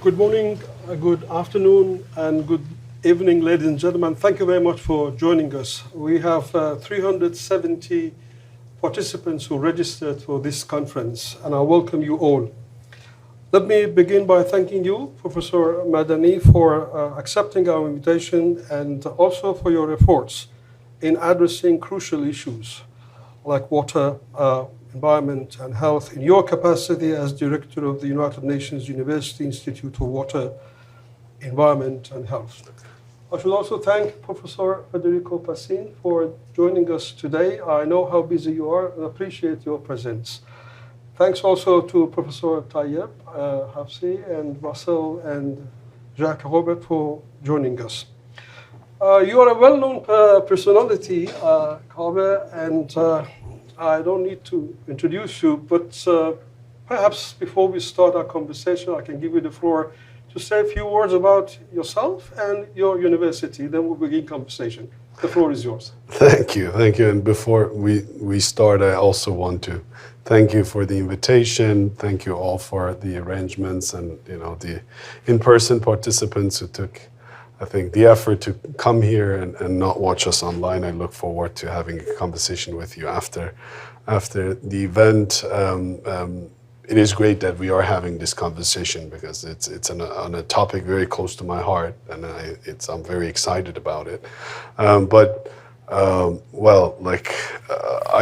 Good morning, good afternoon, and good evening, ladies and gentlemen. Thank you very much for joining us. We have 370 participants who registered for this conference, and I welcome you all. Let me begin by thanking you, Professor Madani, for accepting our invitation and also for your efforts in addressing crucial issues like water, environment, and health in your capacity as Director of the United Nations University Institute for Water, Environment, and Health. I should also thank Professor Federico Passin for joining us today. I know how busy you are and appreciate your presence. Thanks also to Professor Tayyeb Hafsi and Russell and Jacques Robert for joining us. You are a well-known personality, Kaveh, and I don't need to introduce you, but perhaps before we start our conversation, I can give you the floor to say a few words about yourself and your university. Then we'll begin conversation. The floor is yours. Thank you. And before we start, I also want to thank you for the invitation. Thank you all for the arrangements and the in-person participants who took, I think, the effort to come here and not watch us online. I look forward to having a conversation with you after the event. It is great that we are having this conversation because it's on a topic very close to my heart, and I'm very excited about it. I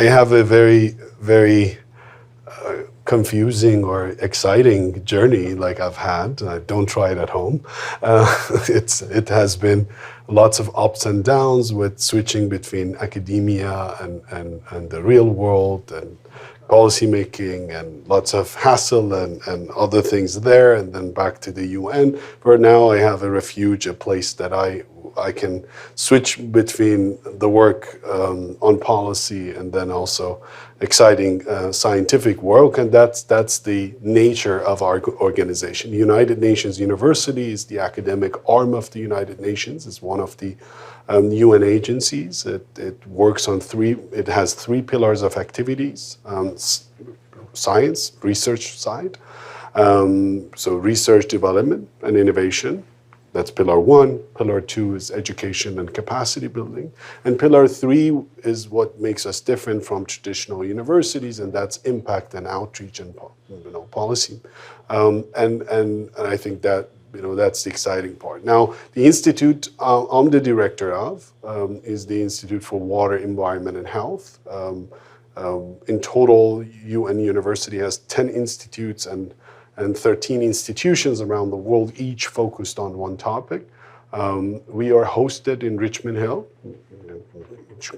have a very confusing or exciting journey like I've had. Don't try it at home. It has been lots of ups and downs with switching between academia and the real world and policy making and lots of hassle and other things there, and then back to the UN, where now I have a refuge, a place that I can switch between the work on policy and then also exciting scientific work, and that's the nature of our organization. United Nations University is the academic arm of the United Nations. It's one of the UN agencies. It works on it has three pillars of activities: science, research side, so research, development, and innovation. That's pillar one. Pillar two is education and capacity building. And pillar three is what makes us different from traditional universities, and that's impact and outreach and policy. And I think that that's the exciting part. Now, the institute I'm the director of is the Institute for Water, Environment, and Health. In total, UN University has 10 institutes and 13 institutions around the world, each focused on one topic. We are hosted in Richmond Hill,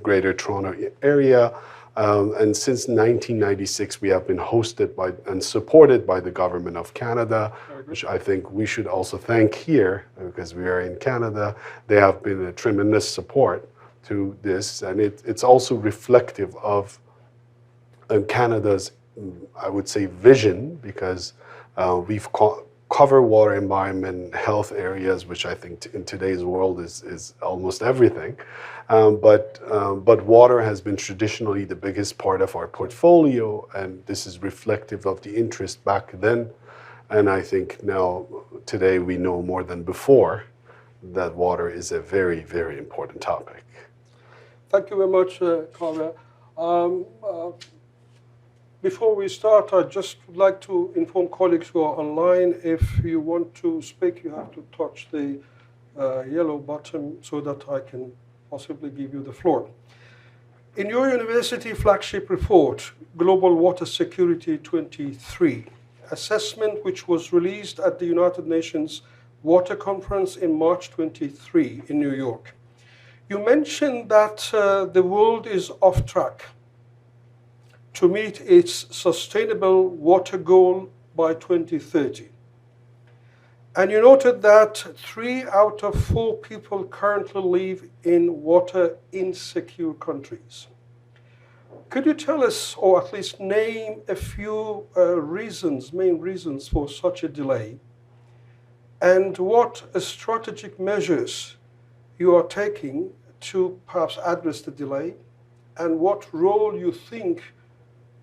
Greater Toronto area, and since 1996 we have been hosted and supported by the Government of Canada, which I think we should also thank here because we are in Canada. They have been a tremendous support to this, and it's also reflective of Canada's, I would say, vision, because we've covered water, environment, health areas, which I think in today's world is almost everything. But water has been traditionally the biggest part of our portfolio, and this is reflective of the interest back then. And I think now, today, we know more than before that water is a very, very important topic. Thank you very much, Kaveh. Before we start, I'd just like to inform colleagues who are online, if you want to speak, you have to touch the yellow button so that I can possibly give you the floor. In your university flagship report, Global Water Security 23, assessment which was released at the United Nations Water Conference in March 23 in New York, you mentioned that the world is off track to meet its sustainable water goal by 2030. And you noted that 3 out of 4 people currently live in water insecure countries. Could you tell us, or at least name a few main reasons for such a delay, and what strategic measures you are taking to perhaps address the delay, and what role you think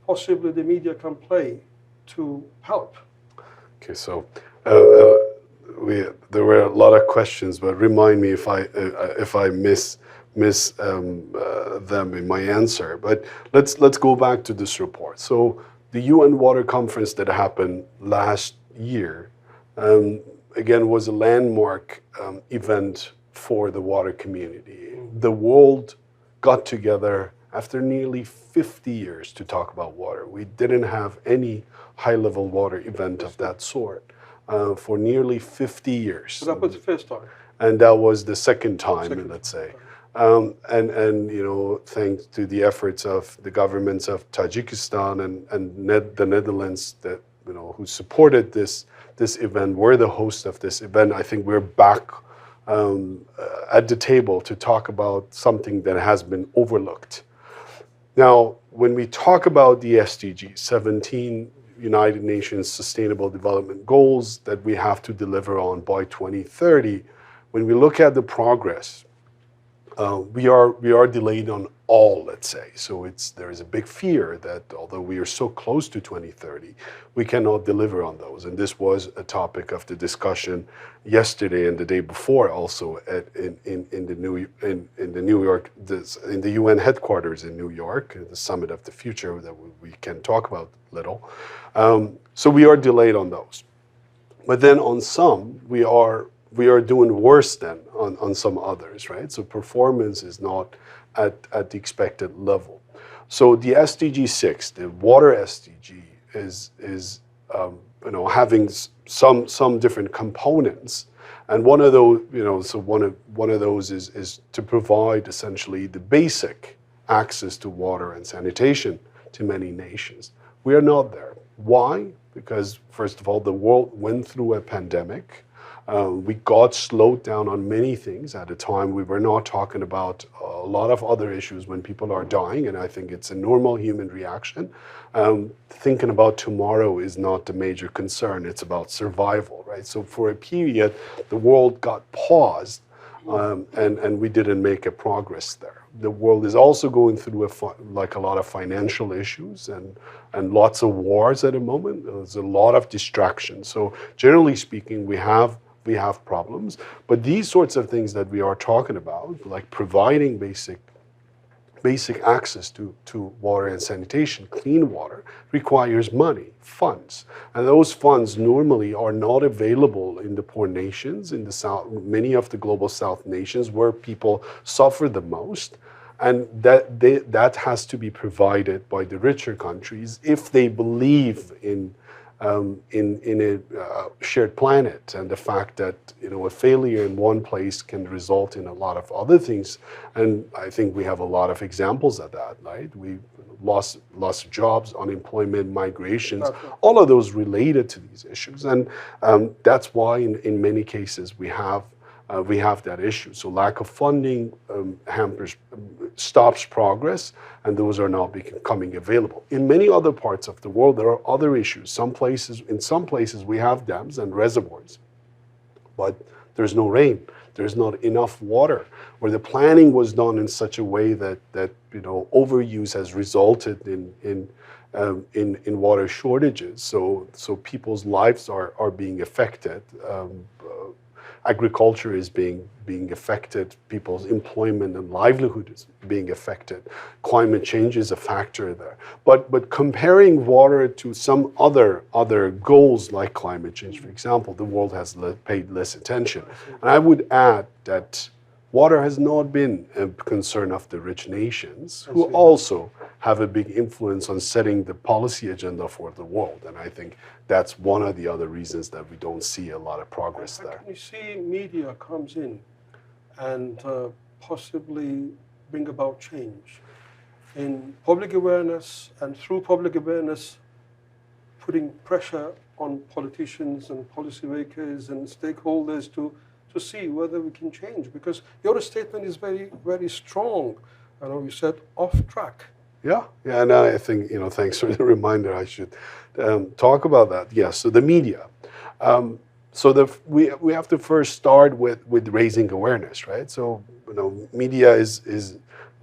possibly the media can play to help? Okay, so there were a lot of questions, but remind me if I miss them in my answer. But let's go back to this report. So the UN Water Conference that happened last year, again, was a landmark event for the water community. The world got together after nearly 50 years to talk about water. We didn't have any high-level water event of that sort for nearly 50 years. So that was the first time? And that was the second time, let's say. And you know, thanks to the efforts of the governments of Tajikistan and the Netherlands that, you know, who supported this event, were the host of this event. I think we're back at the table to talk about something that has been overlooked. Now, when we talk about the SDGs, 17 United Nations Sustainable Development Goals that we have to deliver on by 2030, when we look at the progress, we are delayed on all, let's say. So there is a big fear that although we are so close to 2030, we cannot deliver on those. And this was a topic of the discussion yesterday and the day before, also in the UN headquarters in New York, the Summit of the Future that we can talk about a little. So we are delayed on those. But then on some, we are doing worse than on some others, right? So performance is not at the expected level. So the SDG 6, the water SDG, is you know, having some different components, and one of those, you know, so one of those is to provide essentially the basic access to water and sanitation to many nations. We are not there. Why? Because first of all, the world went through a pandemic. We got slowed down on many things. At a time, we were not talking about a lot of other issues when people are dying, and I think it's a normal human reaction. Thinking about tomorrow is not the major concern. It's about survival, right? So for a period, the world got paused, and we didn't make a progress there. The world is also going through a lot of financial issues and lots of wars at the moment. There's a lot of distraction. So generally speaking, we have problems, but these sorts of things that we are talking about, like providing basic access to water and sanitation, clean water, requires money, funds. And those funds normally are not available in the poor nations, in the South, many of the global South nations where people suffer the most. And that has to be provided by the richer countries if they believe in a shared planet, and the fact that, you know, a failure in one place can result in a lot of other things. And I think we have a lot of examples of that, right? We lost jobs, unemployment, migrations, all of those related to these issues. And that's why in many cases we have that issue. So lack of funding stops progress, and those are now becoming available. In many other parts of the world, there are other issues. In some places we have dams and reservoirs, but there's no rain. There's not enough water, where the planning was done in such a way that you know, overuse has resulted in water shortages. So people's lives are being affected. Agriculture is being affected, people's employment and livelihood is being affected. Climate change is a factor there. But comparing water to some other goals like climate change, for example, the world has paid less attention. And I would add that water has not been a concern of the rich nations, who also have a big influence on setting the policy agenda for the world. And I think that's one of the other reasons that we don't see a lot of progress there. Can you see media comes in and possibly bring about change in public awareness, and through public awareness, putting pressure on politicians and policymakers and stakeholders to see whether we can change? Because your statement is very, very strong. I know you said off track. Yeah, and I think, you know, thanks for the reminder. I should talk about that. Yes, so the media. We have to first start with raising awareness, right? So, you know, media is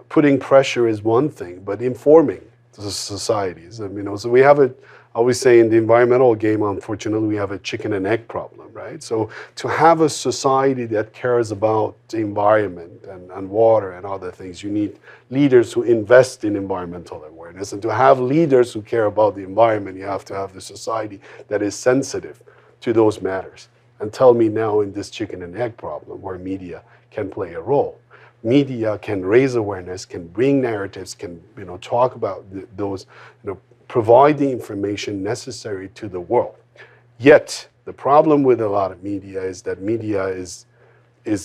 putting pressure is one thing, but informing societies. So we have I always say in the environmental game, unfortunately, we have a chicken and egg problem, right? So to have a society that cares about the environment and water and other things, you need leaders who invest in environmental awareness. And to have leaders who care about the environment, you have to have the society that is sensitive to those matters. And tell me now in this chicken and egg problem where media can play a role. Media can raise awareness, can bring narratives, can talk about those, provide the information necessary to the world. Yet the problem with a lot of media is that media is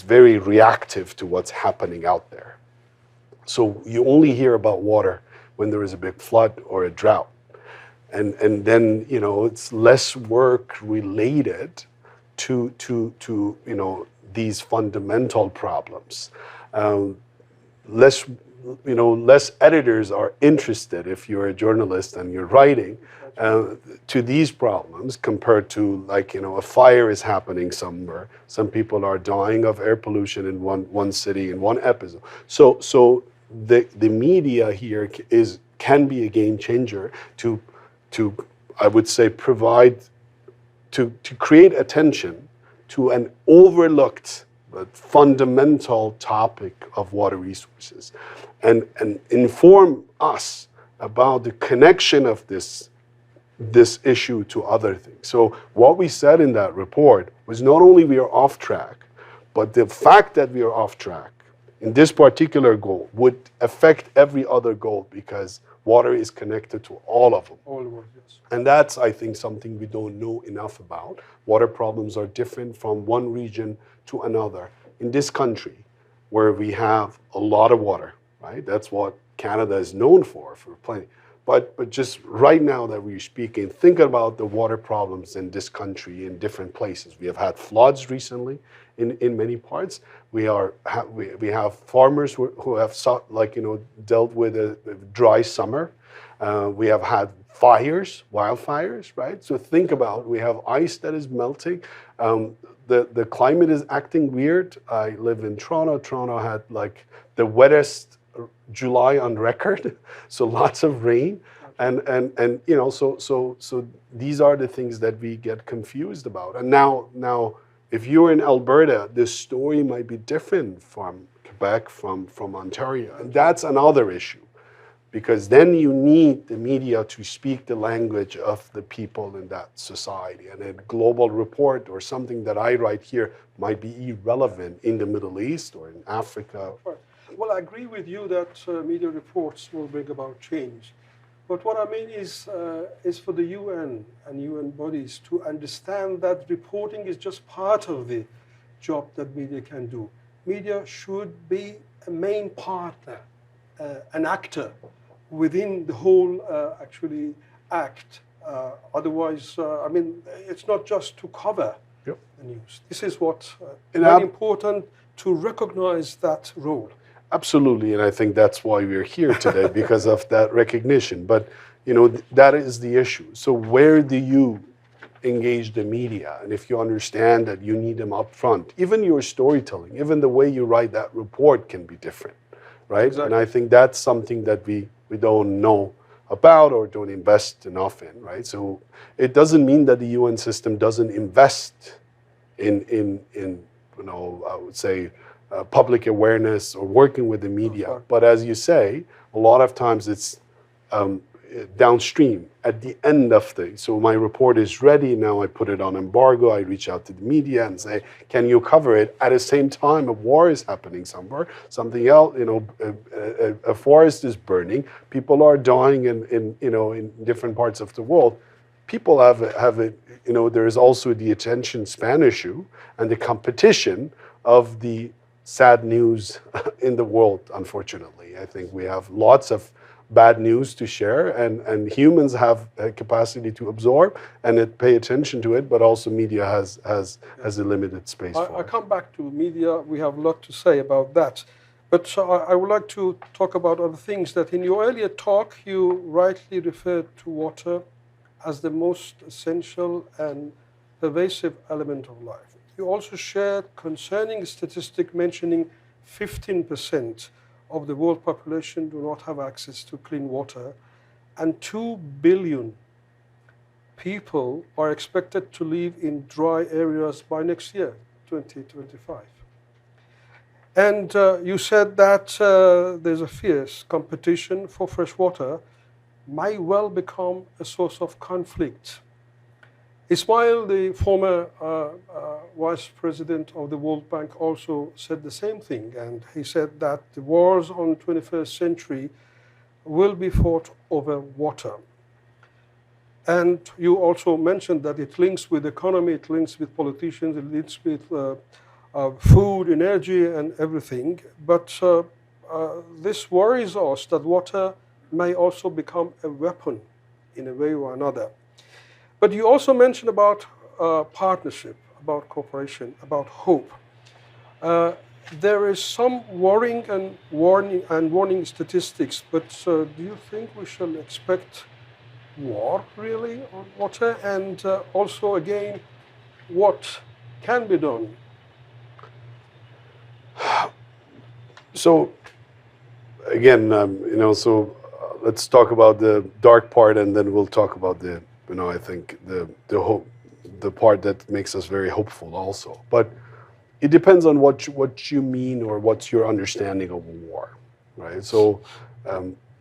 very reactive to what's happening out there. So you only hear about water when there is a big flood or a drought, and then it's less work related to these fundamental problems. Less editors are interested, if you're a journalist and you're writing, to these problems compared to a fire is happening somewhere. Some people are dying of air pollution in one city in one episode. So the media here can be a game changer to I would say provide to create attention to an overlooked but fundamental topic of water resources, and inform us about the connection of this issue to other things. So what we said in that report was not only we are off track, but the fact that we are off track in this particular goal would affect every other goal because water is connected to all of them. All of them, yes. And that's, I think, something we don't know enough about. Water problems are different from one region to another. In this country, where we have a lot of water, right? That's what Canada is known for plenty. But just right now that we're speaking, think about the water problems in this country in different places. We have had floods recently in many parts. We have farmers who have dealt with a dry summer. We have had wildfires, right? So think about, we have ice that is melting. The climate is acting weird. I live in Toronto. Toronto had the wettest July on record, so lots of rain, and so these are the things that we get confused about. And now, if you're in Alberta, this story might be different from Quebec, from Ontario, and that's another issue. Because then you need the media to speak the language of the people in that society. And a global report or something that I write here might be irrelevant in the Middle East or in Africa. Well, I agree with you that media reports will bring about change. But what I mean is for the UN and UN bodies to understand that reporting is just part of the job that media can do. Media should be a main partner, an actor within the whole act. Otherwise, it's not just to cover the news. This is what very important to recognize that role. Absolutely, and I think that's why we're here today, because of that recognition. But that is the issue. So where do you engage the media? And if you understand that you need them up front, even your storytelling, even the way you write that report can be different, right? Exactly. And I think that's something that we don't know about or don't invest enough in, right? So it doesn't mean that the UN system doesn't invest in I would say, public awareness or working with the media. But as you say, a lot of times it's downstream at the end of so my report is ready, now I put it on embargo, I reach out to the media and say, can you cover it? At the same time, a war is happening somewhere, something else, a forest is burning, people are dying in different parts of the world. People have there is also the attention span issue and the competition of the sad news in the world, unfortunately. I think we have lots of bad news to share, and humans have a capacity to absorb and pay attention to it, but also media has a limited space for it. I come back to media. We have a lot to say about that. But I would like to talk about other things. That in your earlier talk, you rightly referred to water as the most essential and pervasive element of life. You also shared concerning a statistic mentioning 15% of the world population do not have access to clean water, and 2 billion people are expected to live in dry areas by next year, 2025. And you said that there's a fierce competition for fresh water might well become a source of conflict. Ismail, the former vice president of the World Bank, also said the same thing, and he said that the wars on 21st century will be fought over water. And you also mentioned that it links with economy, it links with politicians, it links with food, energy, and everything. But this worries us that water may also become a weapon in a way or another. But you also mentioned about partnership, about cooperation, about hope. There is some worrying and warning statistics, but do you think we shall expect war really on water? And also again, what can be done? So again, let's talk about the dark part, and then we'll talk about the, I think the hope, the part that makes us very hopeful also. But it depends on what you mean or what's your understanding of war, right? So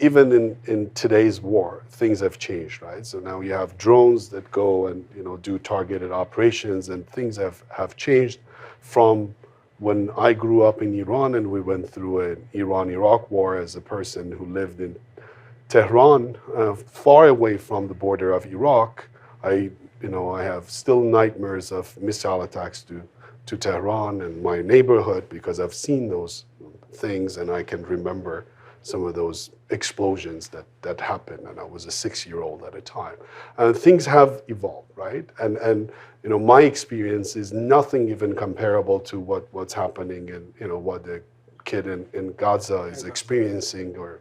even in today's war, things have changed, right? So now you have drones that go and do targeted operations, and things have changed from when I grew up in Iran and we went through an Iran-Iraq war as a person who lived in Tehran, far away from the border of Iraq. I have still nightmares of missile attacks to Tehran and my neighborhood because I've seen those things, and I can remember some of those explosions that happened, and I was a 6-year-old at a time. Things have evolved, right? And my experience is nothing even comparable to what's happening and what the kid in Gaza is experiencing, or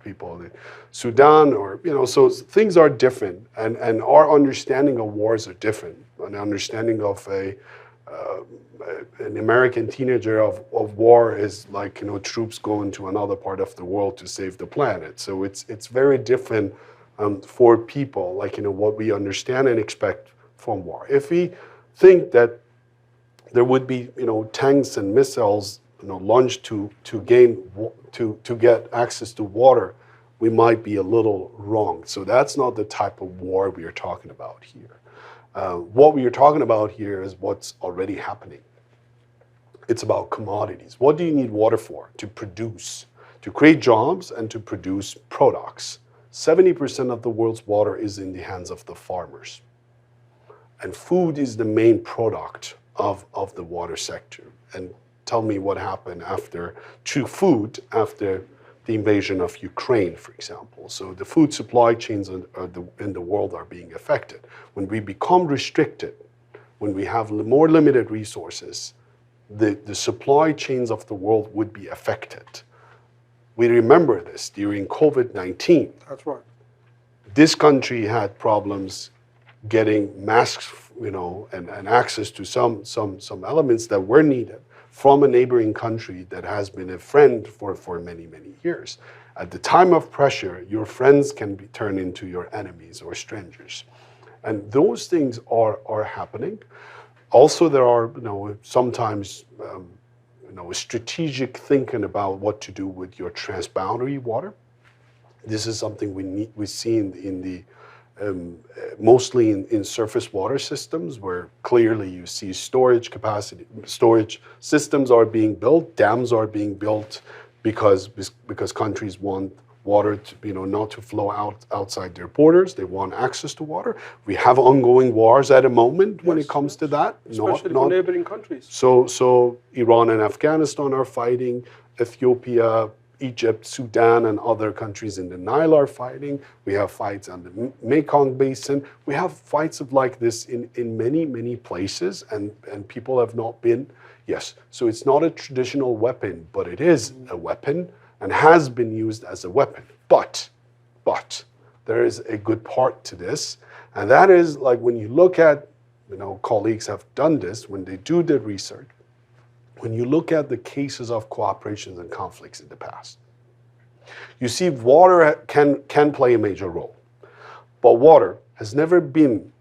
people in Sudan, or so things are different, and our understanding of wars are different. An understanding of an American teenager of war is like troops going to another part of the world to save the planet. So it's very different for people, like what we understand and expect from war. If we think that there would be tanks and missiles launched to get access to water, we might be a little wrong. So that's not the type of war we are talking about here. What we are talking about here is what's already happening. It's about commodities. What do you need water for? To produce, to create jobs and to produce products. 70% of the world's water is in the hands of the farmers. And food is the main product of the water sector. And tell me what happened to food after the invasion of Ukraine, for example. So the food supply chains in the world are being affected. When we become restricted, when we have more limited resources, the supply chains of the world would be affected. We remember this during COVID-19. That's right. This country had problems getting masks, and access to some elements that were needed from a neighboring country that has been a friend for many, many years. At the time of pressure, your friends can be turned into your enemies or strangers. And those things are happening. Also, there are, sometimes, strategic thinking about what to do with your transboundary water. This is something we see in the mostly in surface water systems, where clearly you see storage systems are being built, dams are being built because countries want water to not to flow outside their borders. They want access to water. We have ongoing wars at the moment when it comes to that, especially for neighboring countries. So Iran and Afghanistan are fighting. Ethiopia, Egypt, Sudan, and other countries in the Nile are fighting. We have fights on the Mekong Basin. We have fights like this in many, many places, and people have not been, yes. So it's not a traditional weapon, but it is a weapon and has been used as a weapon. But there is a good part to this, and that is like when you look at, colleagues have done this, when they do the research, when you look at the cases of cooperations and conflicts in the past, You see, water can play a major role, but water has never been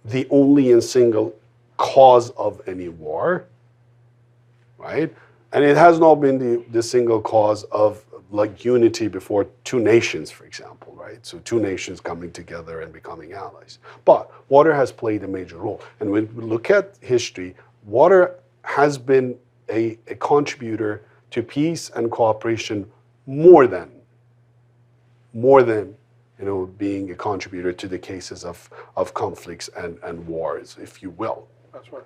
the only and single cause of any war, right? And it has not been the single cause of like unity before two nations, for example, right? So two nations coming together and becoming allies. But water has played a major role. And when we look at history, water has been a contributor to peace and cooperation more than being a contributor to the cases of conflicts and wars, if you will. That's right.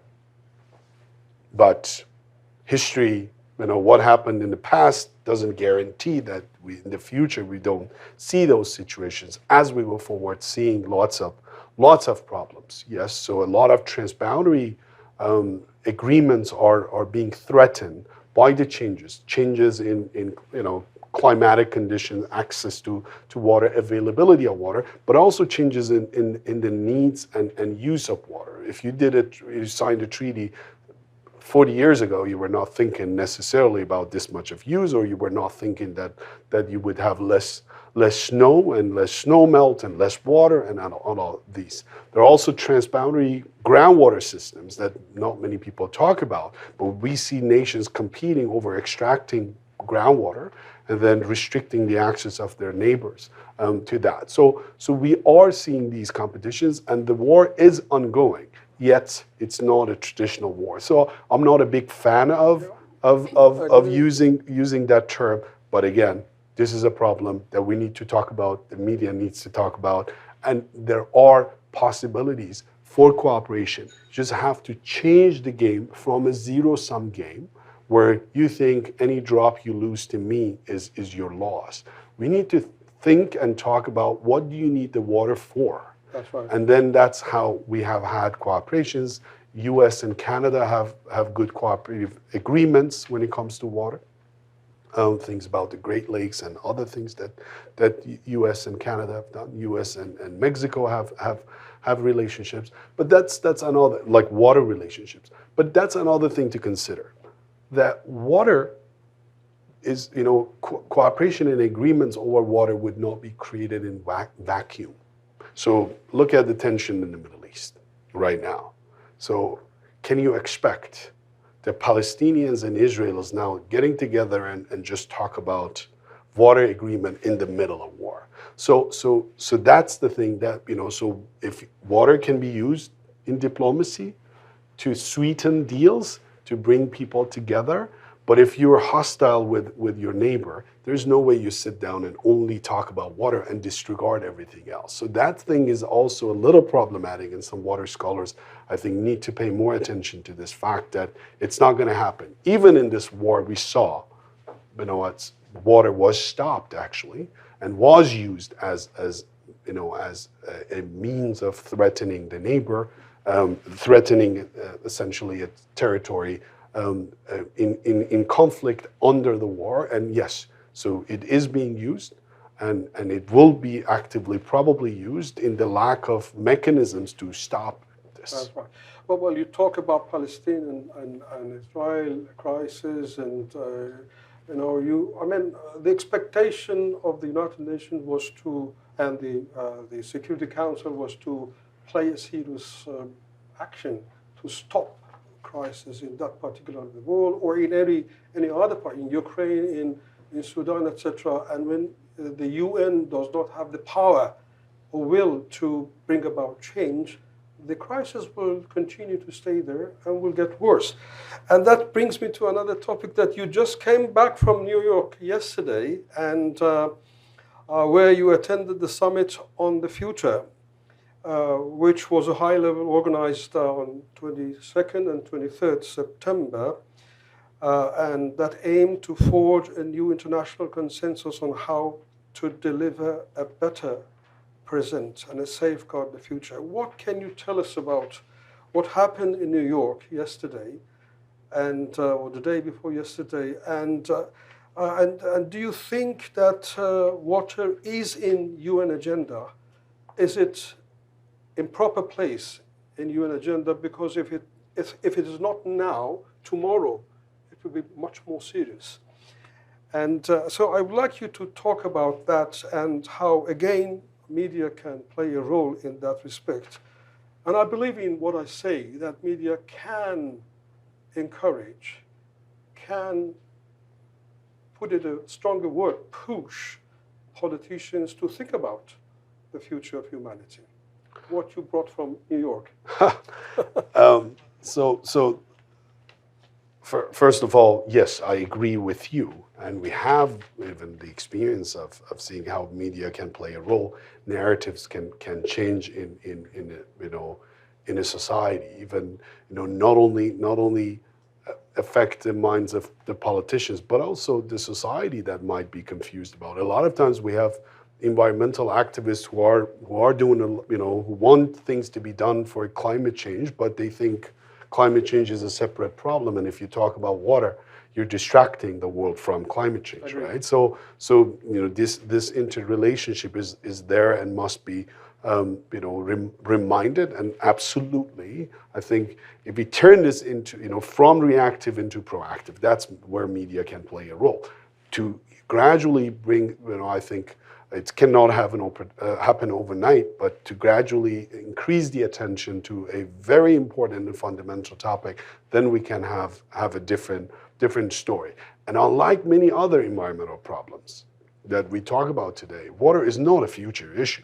But history, what happened in the past doesn't guarantee that in the future we don't see those situations as we go forward, seeing lots of problems. Yes, so a lot of transboundary agreements are being threatened by the changes in climatic conditions, access to water, availability of water, but also changes in the needs and use of water. If you signed a treaty 40 years ago, you were not thinking necessarily about this much of use, or you were not thinking that you would have less snow and less snow melt and less water and all these. There are also transboundary groundwater systems that not many people talk about, but we see nations competing over extracting groundwater and then restricting the access of their neighbors to that. So we are seeing these competitions, and the war is ongoing. Yet it's not a traditional war. So I'm not a big fan of using that term. But again, this is a problem that we need to talk about. The media needs to talk about, and there are possibilities for cooperation. You just have to change the game from a zero-sum game, where you think any drop you lose to me is your loss. We need to think and talk about, what do you need the water for? That's right. And then that's how we have had cooperations. US and Canada have good cooperative agreements when it comes to water. Things about the Great Lakes and other things that US and Canada have done. US and Mexico have relationships. But that's another, like water relationships. But that's another thing to consider. That water is, cooperation and agreements over water would not be created in vacuum. So look at the tension in the Middle East right now. So can you expect the Palestinians and Israelis now getting together and just talk about water agreement in the middle of war? So that's the thing that, so if water can be used in diplomacy to sweeten deals, to bring people together, but if you're hostile with your neighbor, there's no way you sit down and only talk about water and disregard everything else. So that thing is also a little problematic, and some water scholars, I think, need to pay more attention to this fact that it's not going to happen. Even in this war, we saw, water was stopped actually, and was used as a means of threatening the neighbor, threatening essentially a territory in conflict under the war. And yes, so it is being used, and it will be actively probably used in the lack of mechanisms to stop this. That's right. Well, you talk about Palestine and Israel crisis, and the expectation of the United Nations was to, and the Security Council was to play a serious action to stop crisis in that particular world, or in any other part, in Ukraine, in Sudan, etc. And when the UN does not have the power or will to bring about change, the crisis will continue to stay there and will get worse. And that brings me to another topic, that you just came back from New York yesterday, and where you attended the summit on the future, which was a high level organized on 22nd and 23rd September, and that aimed to forge a new international consensus on how to deliver a better present and a safeguard the future. What can you tell us about what happened in New York yesterday, and or the day before yesterday, and do you think that water is in UN agenda? Is it in proper place in UN agenda? Because if it is not now, tomorrow it will be much more serious. And so I would like you to talk about that and how, again, media can play a role in that respect. And I believe in what I say, that media can encourage, can, put it a stronger word, push politicians to think about the future of humanity. What you brought from New York. So first of all, yes, I agree with you. And we have even the experience of seeing how media can play a role. Narratives can change in a society. Even not only affect the minds of the politicians, but also the society that might be confused about it. A lot of times we have environmental activists who are doing who want things to be done for climate change, but they think climate change is a separate problem, and if you talk about water, you're distracting the world from climate change, right? So this interrelationship is there and must be reminded. And absolutely, I think if we turn this into from reactive into proactive, that's where media can play a role to gradually bring. I think it cannot happen overnight, but to gradually increase the attention to a very important and fundamental topic, then we can have a different story. And unlike many other environmental problems that we talk about today, water is not a future issue.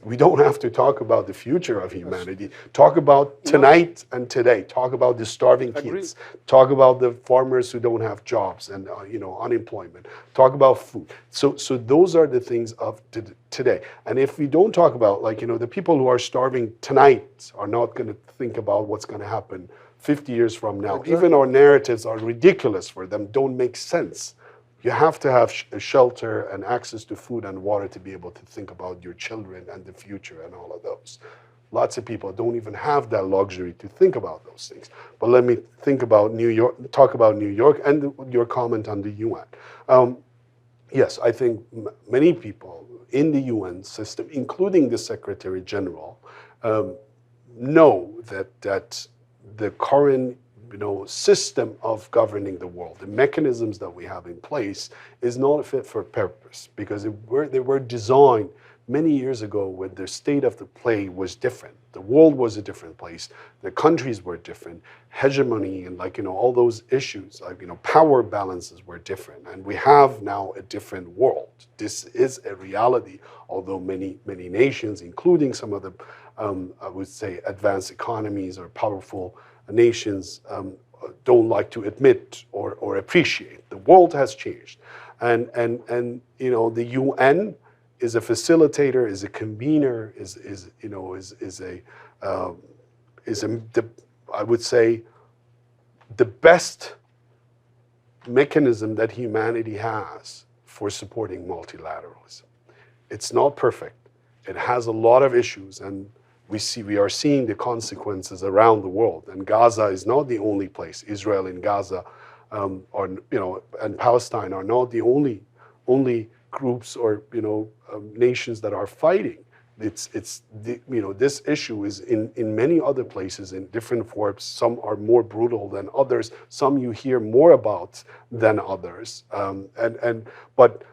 We don't have to talk about the future of humanity. Talk about tonight and today. Talk about the starving kids. Talk about the farmers who don't have jobs and unemployment. Talk about food. So those are the things of today. And if we don't talk about the people who are starving tonight are not going to think about what's going to happen 50 years from now. Exactly. Even our narratives are ridiculous for them, don't make sense. You have to have shelter and access to food and water to be able to think about your children and the future and all of those. Lots of people don't even have that luxury to think about those things. But let me talk about New York and your comment on the UN. Yes, I think many people in the UN system, including the Secretary General, know that the current system of governing the world, the mechanisms that we have in place, is not fit for purpose, because they were designed many years ago when the state of the play was different. The world was a different place. The countries were different. Hegemony and all those issues, power balances were different. And we have now a different world. This is a reality, although many nations, including some of the, I would say, advanced economies or powerful nations don't like to admit or appreciate. The world has changed, and the UN is a facilitator, is a convener, I would say the best mechanism that humanity has for supporting multilateralism. It's not perfect. It has a lot of issues, and we are seeing the consequences around the world, and Gaza is not the only place. Israel and Gaza, and Palestine are not the only groups or nations that are fighting. This issue is in many other places in different forms. Some are more brutal than others. Some you hear more about than others. But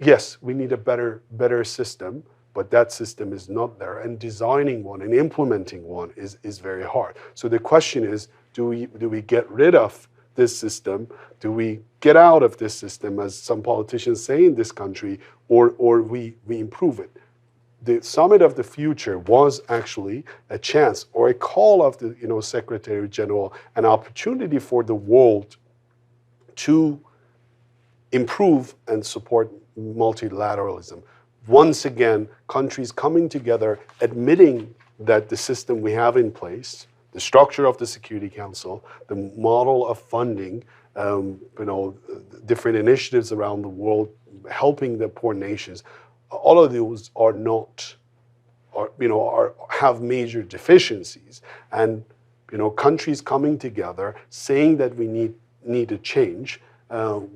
yes, we need a better system. But that system is not there, and designing one and implementing one is very hard. So the question is, do we get rid of this system? Do we get out of this system, as some politicians say in this country, or we improve it? The Summit of the Future was actually a chance or a call of the Secretary General, an opportunity for the world to improve and support multilateralism. Once again, countries coming together, admitting that the system we have in place, the structure of the Security Council, the model of funding, different initiatives around the world, helping the poor nations, all of those have major deficiencies. And countries coming together, saying that we need a change.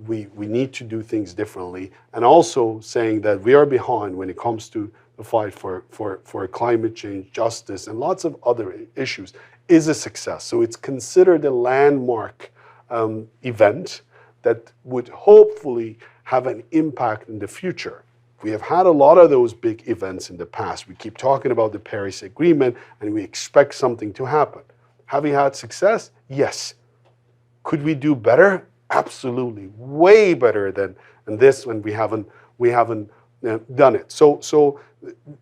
We need to do things differently, and also saying that we are behind when it comes to the fight for climate change, justice, and lots of other issues is a success. So it's considered a landmark event that would hopefully have an impact in the future. We have had a lot of those big events in the past. We keep talking about the Paris Agreement, and we expect something to happen. Have we had success? Yes. Could we do better? Absolutely, way better than this when we haven't done it. So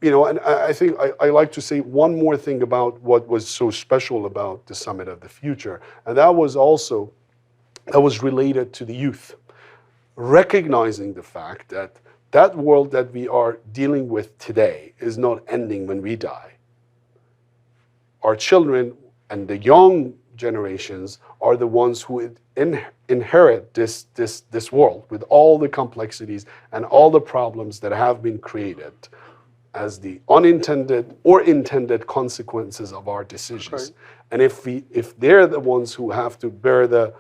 you know, and I think I like to say one more thing about what was so special about the Summit of the Future, and that was related to the youth, recognizing the fact that that world that we are dealing with today is not ending when we die. Our children and the young generations are the ones who inherit this world with all the complexities and all the problems that have been created as the unintended or intended consequences of our decisions. Okay. And if they're the ones who have to bear the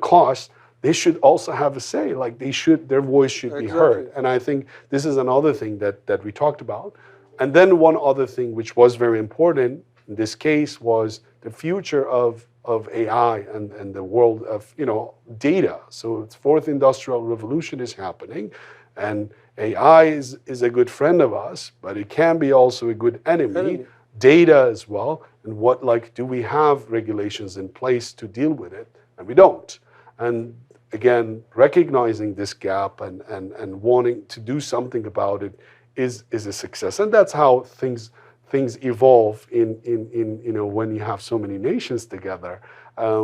cost, they should also have a say. Like their voice should be heard. And I think this is another thing that we talked about. And then one other thing which was very important in this case was the future of AI and the world of data. So it's fourth industrial revolution is happening, and AI is a good friend of us, but it can be also a good enemy. Data as well. And do we have regulations in place to deal with it? And we don't. And again, recognizing this gap and wanting to do something about it is a success. And that's how things evolve in when you have so many nations together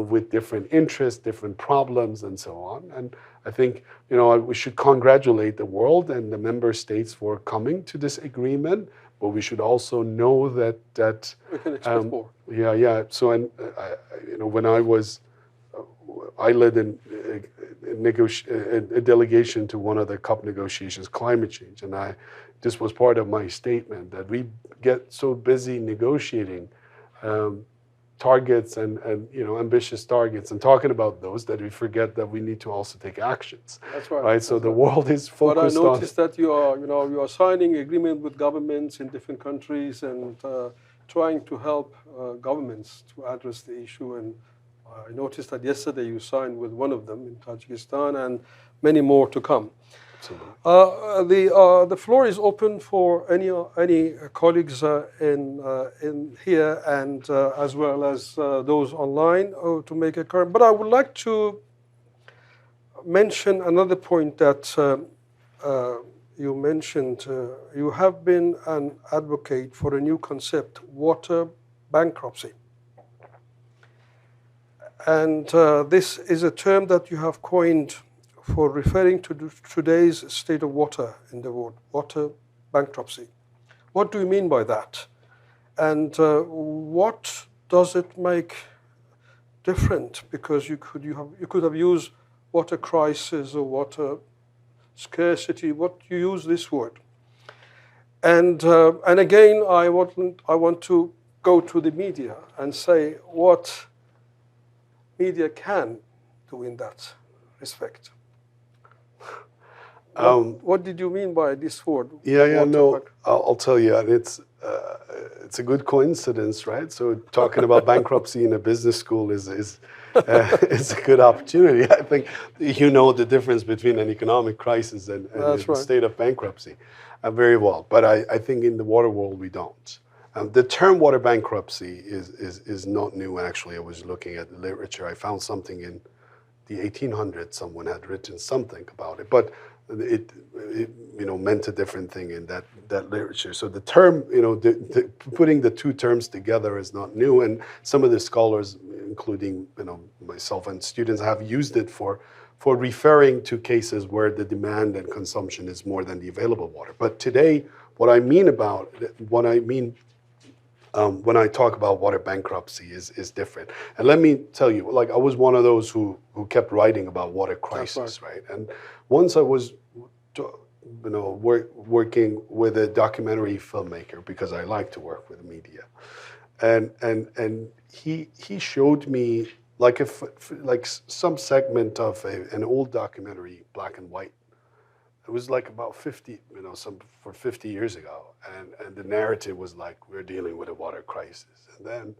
with different interests, different problems, and so on. And I think we should congratulate the world and the member states for coming to this agreement, but we should also know that we can expect more. Yeah. So when I led a delegation to one of the COP negotiations, climate change, and this was part of my statement that we get so busy negotiating targets and ambitious targets and talking about those that we forget that we need to also take actions. That's right. Right. So the world is focused on. But I noticed that you are signing agreement with governments in different countries and trying to help governments to address the issue. And I noticed that yesterday you signed with one of them in Tajikistan, and many more to come. Absolutely. The floor is open for any colleagues in here and as well as those online to make a comment. But I would like to mention another point that you mentioned. You have been an advocate for a new concept, water bankruptcy. And this is a term that you have coined for referring to today's state of water in the world, water bankruptcy. What do you mean by that? And what does it make different? Because you could have used water crisis or water scarcity. What you use this word? And again, I want to go to the media and say what media can do in that respect. What did you mean by this word? I'll tell you. It's a good coincidence, right? So talking about bankruptcy in a business school is a good opportunity. I think the difference between an economic crisis and the state of bankruptcy very well. But I think in the water world we don't. The term water bankruptcy is not new. Actually, I was looking at the literature. I found something in the 1800s. Someone had written something about it, but it meant a different thing in that literature. So the term, putting the two terms together is not new, and some of the scholars, including myself and students, have used it for referring to cases where the demand and consumption is more than the available water. But today, what I mean when I talk about water bankruptcy is different. And let me tell you, I was one of those who kept writing about water crisis, right? And once I was, working with a documentary filmmaker because I like to work with media, and he showed me some segment of an old documentary, black and white. It was about 50, for 50 years ago, and the narrative was we're dealing with a water crisis, and then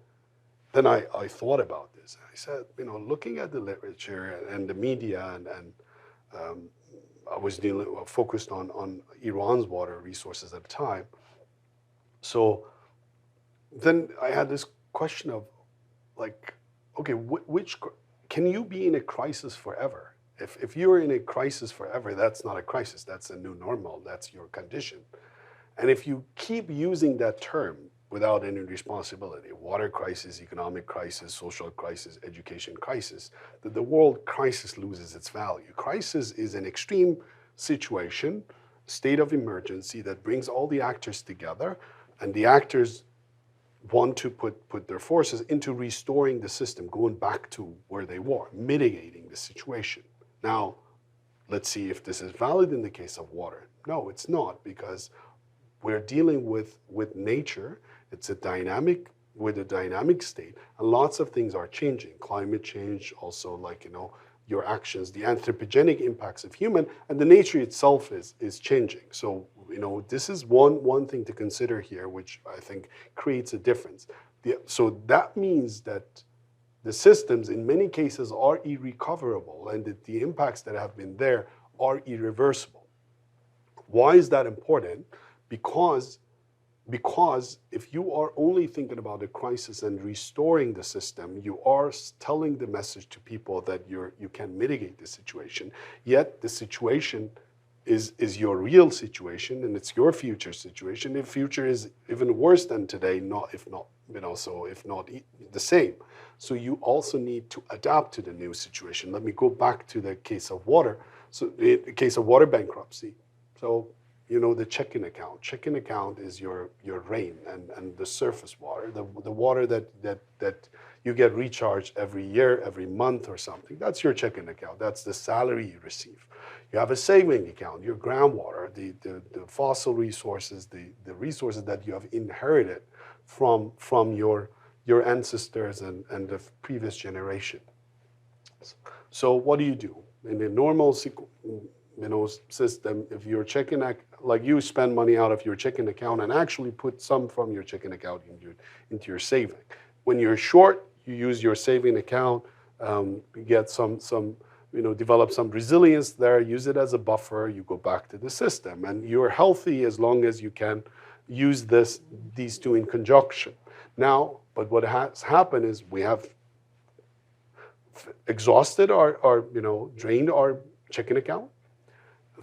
then I thought about this. I said, looking at the literature and the media, and I was focused on Iran's water resources at the time. So then I had this question of, like, okay, which can you be in a crisis forever? If you're in a crisis forever, that's not a crisis. That's a new normal. That's your condition. And if you keep using that term without any responsibility, water crisis, economic crisis, social crisis, education crisis, that the world crisis loses its value. Crisis is an extreme situation, state of emergency that brings all the actors together, and the actors want to put their forces into restoring the system, going back to where they were, mitigating the situation. Now, let's see if this is valid in the case of water. No, it's not, because we're dealing with nature. It's a dynamic state, and lots of things are changing. Climate change, also, like, your actions, the anthropogenic impacts of human, and the nature itself is changing. So, this is one thing to consider here, which I think creates a difference. So that means that the systems in many cases are irrecoverable, and that the impacts that have been there are irreversible. Why is that important? Because if you are only thinking about the crisis and restoring the system, you are telling the message to people that you can mitigate the situation, yet the situation is your real situation, and it's your future situation. The future is even worse than today, if not the same. So you also need to adapt to the new situation. Let me go back to the case of water. So the case of water bankruptcy. So, the checking account. Checking account is your rain and the surface water, the water that you get recharged every year, every month or something. That's your checking account. That's the salary you receive. You have a saving account, your groundwater, the fossil resources, the resources that you have inherited from your ancestors and the previous generation. So what do you do? In a normal system, if you're checking, like, you spend money out of your checking account and actually put some from your checking account into your saving. When you're short, you use your saving account, you get some develop some resilience there, use it as a buffer, you go back to the system, and you're healthy as long as you can use these two in conjunction. Now, but what has happened is we have exhausted drained our checking account.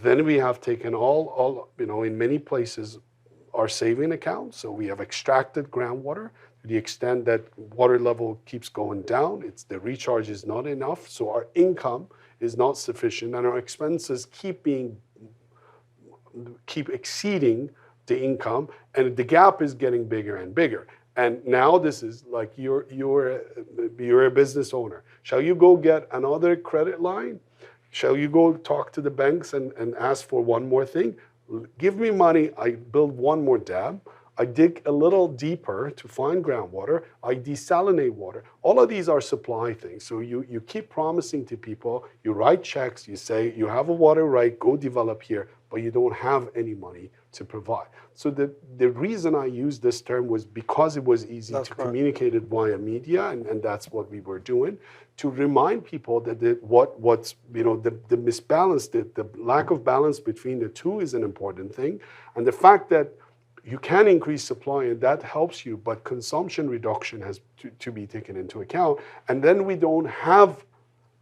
Then we have taken all in many places, our saving account. So we have extracted groundwater to the extent that water level keeps going down. The recharge is not enough. So our income is not sufficient, and our expenses keep exceeding the income, and the gap is getting bigger and bigger. And now this is like you're a business owner. Shall you go get another credit line? Shall you go talk to the banks and ask for one more thing? Give me money, I build one more dam, I dig a little deeper to find groundwater, I desalinate water. All of these are supply things. So you keep promising to people, you write checks, you say you have a water right, go develop here, but you don't have any money to provide. So the reason I used this term was because it was easy to communicate it via media, and that's what we were doing, to remind people that the misbalance, the lack of balance between the two is an important thing, and the fact that you can increase supply and that helps you, but consumption reduction has to be taken into account. And then we don't have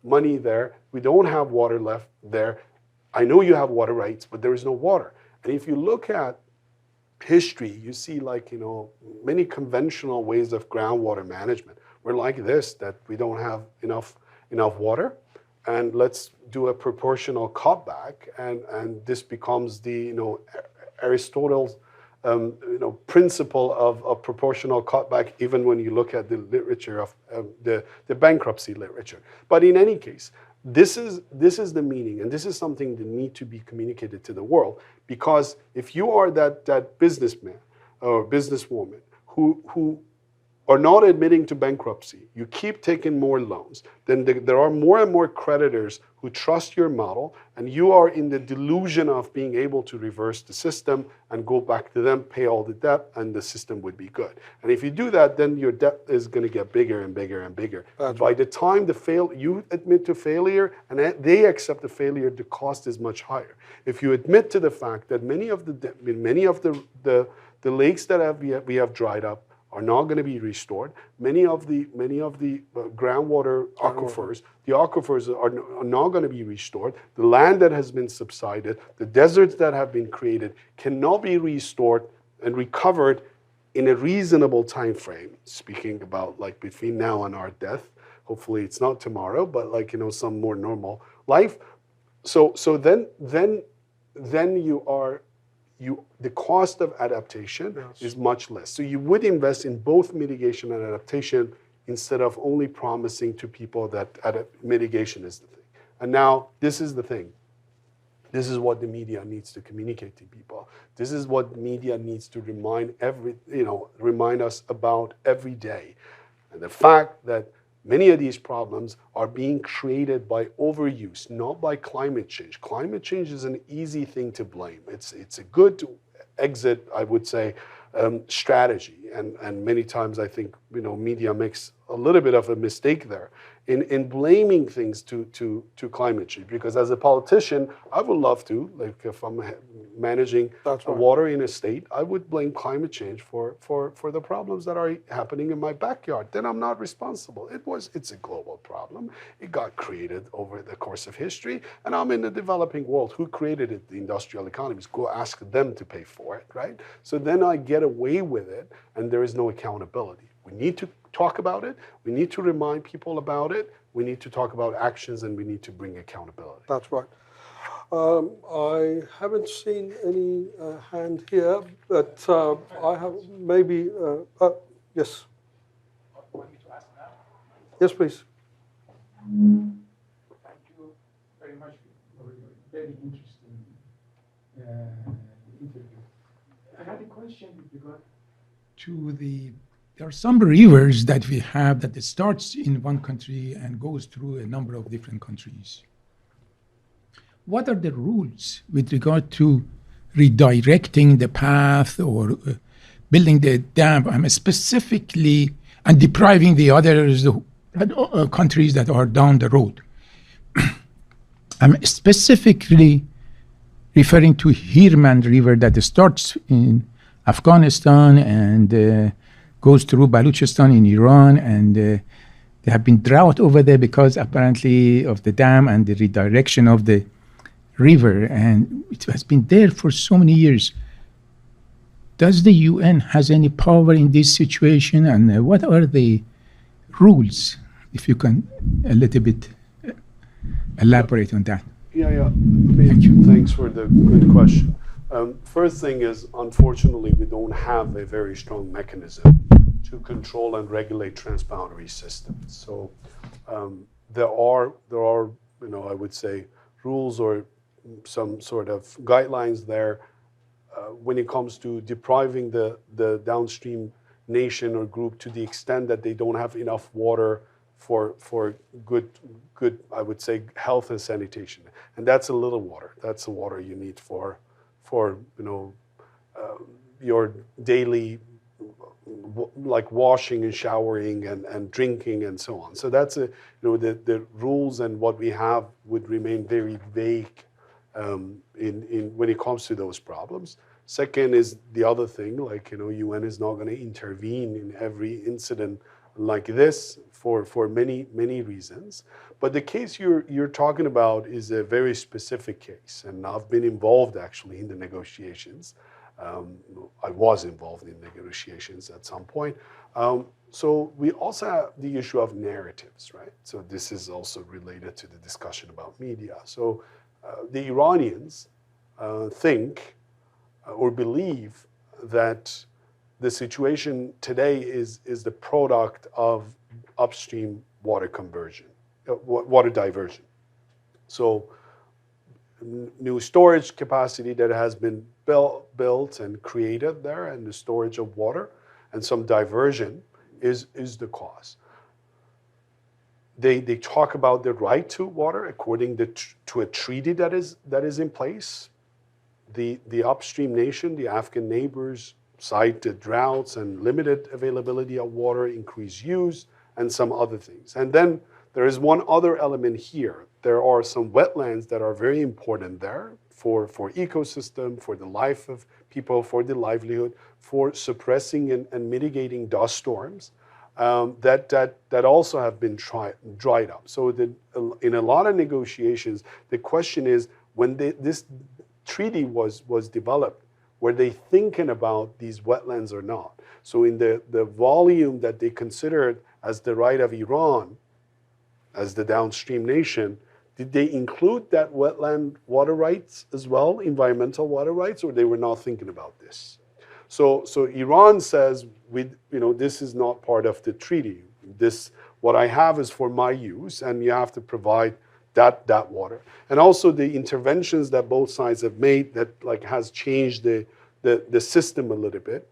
money there, we don't have water left there. I know you have water rights, but there is no water. And if you look at history, you see many conventional ways of groundwater management. We're like this, that we don't have enough water, and let's do a proportional cutback, and this becomes the Aristotle's principle of proportional cutback, even when you look at the literature of the bankruptcy literature. But in any case, this is the meaning, and this is something that needs to be communicated to the world, because if you are that businessman or businesswoman who are not admitting to bankruptcy, you keep taking more loans, then there are more and more creditors who trust your model, and you are in the delusion of being able to reverse the system and go back to them, pay all the debt, and the system would be good. And if you do that, then your debt is going to get bigger and bigger and bigger. By the time you admit to failure and they accept the failure, the cost is much higher. If you admit to the fact that many of the lakes that we have dried up are not going to be restored. Many of the groundwater aquifers, the aquifers are not going to be restored. The land that has been subsided, the deserts that have been created cannot be restored and recovered in a reasonable time frame. Speaking about like between now and our death, hopefully it's not tomorrow, but like some more normal life. So then the cost of adaptation is much less. So you would invest in both mitigation and adaptation instead of only promising to people that mitigation is the thing. And now this is the thing. This is what the media needs to communicate to people. This is what media needs to remind us about every day. And the fact that many of these problems are being created by overuse, not by climate change. Climate change is an easy thing to blame. It's a good exit, I would say, strategy. And many times I think media makes a little bit of a mistake there in blaming things to climate change. Because as a politician, I would love to, like if I'm managing water in a state, I would blame climate change for the problems that are happening in my backyard. Then I'm not responsible. It's a global problem. It got created over the course of history, and I'm in the developing world. Who created it? The industrial economies. Go ask them to pay for it, right? So then I get away with it, and there is no accountability. We need to talk about it. We need to remind people about it. We need to talk about actions, and we need to bring accountability. That's right. I haven't seen any hand here, but I have maybe, yes. Want me to ask now? Yes, please. Thank you very much for your very interesting interview. I had a question with regard to there are some rivers that we have that it starts in one country and goes through a number of different countries. What are the rules with regard to redirecting the path or building the dam? Specifically, and depriving the others, countries that are down the road. I'm specifically referring to Hirman River that starts in Afghanistan and goes through Balochistan in Iran, and there have been drought over there because apparently of the dam and the redirection of the river, and it has been there for so many years. Does the UN has any power in this situation, and what are the rules, if you can a little bit elaborate on that? Yeah. Thank you. Thanks for the good question. First thing is, unfortunately, we don't have a very strong mechanism to control and regulate transboundary systems. So there are, I would say, rules or some sort of guidelines there when it comes to depriving the downstream nation or group to the extent that they don't have enough water for good, I would say, health and sanitation. And that's a little water. That's the water you need for your daily, like washing and showering and drinking and so on. So that's the rules and what we have would remain very vague in when it comes to those problems. Second is the other thing, like UN is not going to intervene in every incident like this for many reasons. But the case you're talking about is a very specific case, and I've been involved actually in the negotiations. I was involved in negotiations at some point. So we also have the issue of narratives, right? So this is also related to the discussion about media. So the Iranians think or believe that the situation today is the product of upstream water conversion, water diversion. So new storage capacity that has been built and created there, and the storage of water, and some diversion is the cause. They talk about the right to water according to a treaty that is in place. The upstream nation, the Afghan neighbors, cite the droughts and limited availability of water, increased use, and some other things. And then there is one other element here. There are some wetlands that are very important there for ecosystem, for the life of people, for the livelihood, for suppressing and mitigating dust storms. That also have been dried up. So in a lot of negotiations, the question is, when this treaty was developed, were they thinking about these wetlands or not? So in the volume that they considered as the right of Iran, as the downstream nation, did they include that wetland water rights as well, environmental water rights, or they were not thinking about this? So Iran says, this is not part of the treaty. What I have is for my use, and you have to provide that water. And also the interventions that both sides have made that has changed the system a little bit,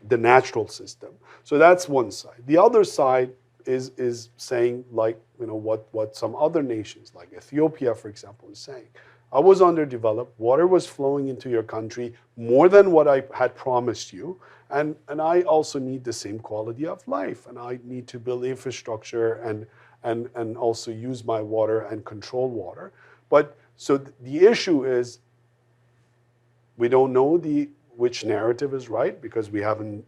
the natural system. So that's one side. The other side is saying, what some other nations, like Ethiopia, for example, is saying. I was underdeveloped, water was flowing into your country more than what I had promised you, and I also need the same quality of life, and I need to build infrastructure and also use my water and control water. But so the issue is, we don't know which narrative is right, because we haven't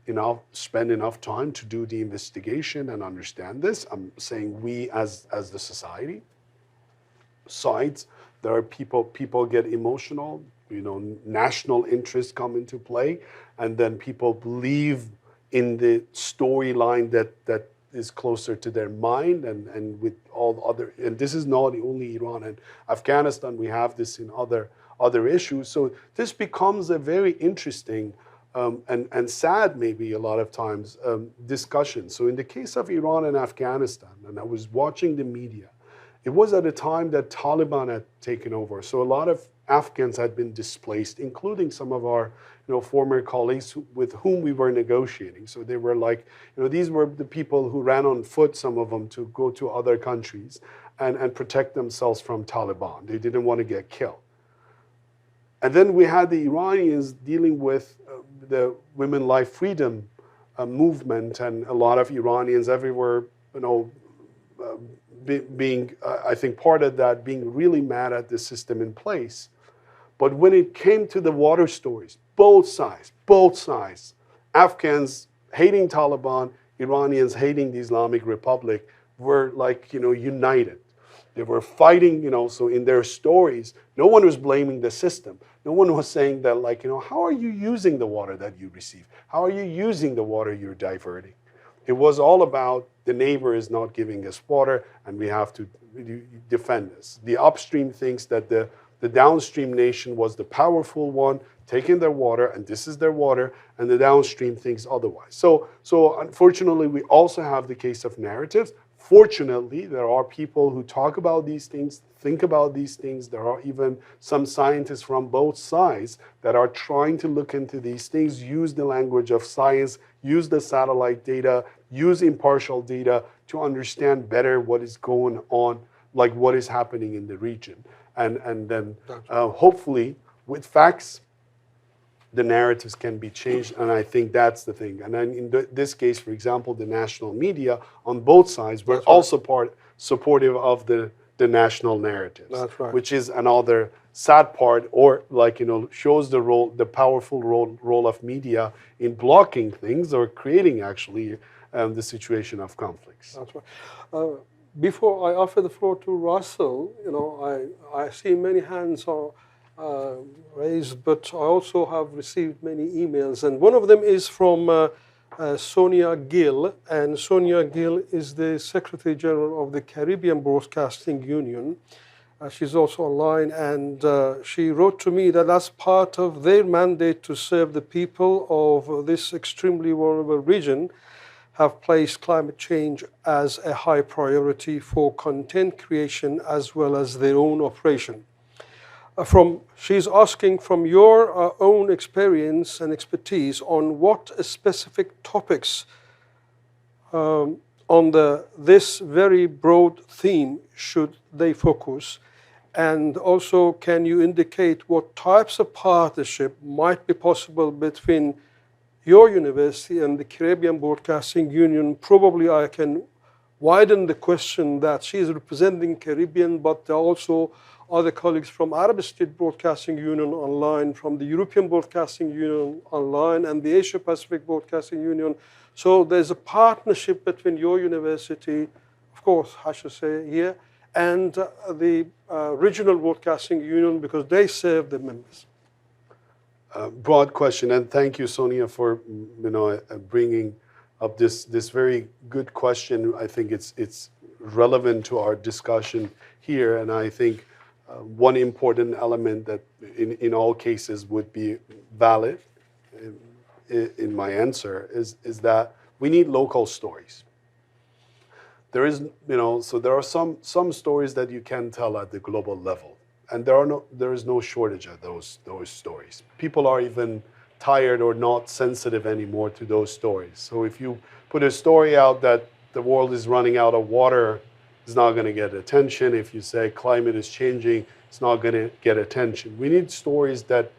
spent enough time to do the investigation and understand this. I'm saying we as the society. Sides, there are people get emotional, national interests come into play, and then people believe in the storyline that is closer to their mind, and with all other, and this is not only Iran and Afghanistan, we have this in other issues. So this becomes a very interesting and sad, maybe a lot of times, discussion. So in the case of Iran and Afghanistan, and I was watching the media, it was at a time that Taliban had taken over. So a lot of Afghans had been displaced, including some of our former colleagues with whom we were negotiating. So they were these were the people who ran on foot, some of them, to go to other countries and protect themselves from Taliban. They didn't want to get killed. And then we had the Iranians dealing with the Women Life Freedom movement, and a lot of Iranians everywhere, being, I think, part of that, being really mad at the system in place. But when it came to the water stories, both sides, Afghans hating Taliban, Iranians hating the Islamic Republic, were united. They were fighting, so in their stories, no one was blaming the system. No one was saying that, how are you using the water that you receive? How are you using the water you're diverting? It was all about the neighbor is not giving us water, and we have to defend this. The upstream thinks that the downstream nation was the powerful one, taking their water, and this is their water, and the downstream thinks otherwise. So unfortunately, we also have the case of narratives. Fortunately, there are people who talk about these things, think about these things. There are even some scientists from both sides that are trying to look into these things, use the language of science, use the satellite data, use impartial data to understand better what is going on, what is happening in the region. And then hopefully with facts, the narratives can be changed, and I think that's the thing. And then in this case, for example, the national media on both sides were also supportive of the national narratives. That's right. Which is another sad part, or shows the powerful role of media in blocking things or creating actually the situation of conflicts. That's right. Before I offer the floor to Russell, I see many hands are raised, but I also have received many emails, and one of them is from Sonia Gill, and Sonia Gill is the Secretary General of the Caribbean Broadcasting Union. She's also online, and she wrote to me that as part of their mandate to serve the people of this extremely vulnerable region, have placed climate change as a high priority for content creation as well as their own operation. She's asking from your own experience and expertise on what specific topics on this very broad theme should they focus? And also, can you indicate what types of partnership might be possible between your university and the Caribbean Broadcasting Union? Probably I can widen the question that she is representing Caribbean, but there are also other colleagues from Arab State Broadcasting Union online, from the European Broadcasting Union online, and the Asia Pacific Broadcasting Union. So there's a partnership between your university, of course, I should say here, and the Regional Broadcasting Union, because they serve the members. Broad question, and thank you, Sonia, for bringing up this very good question. I think it's relevant to our discussion here, and I think one important element that in all cases would be valid in my answer is that we need local stories. There is, so there are some stories that you can tell at the global level, and there is no shortage of those stories. People are even tired or not sensitive anymore to those stories. So if you put a story out that the world is running out of water, it's not going to get attention. If you say climate is changing, it's not going to get attention. We need stories that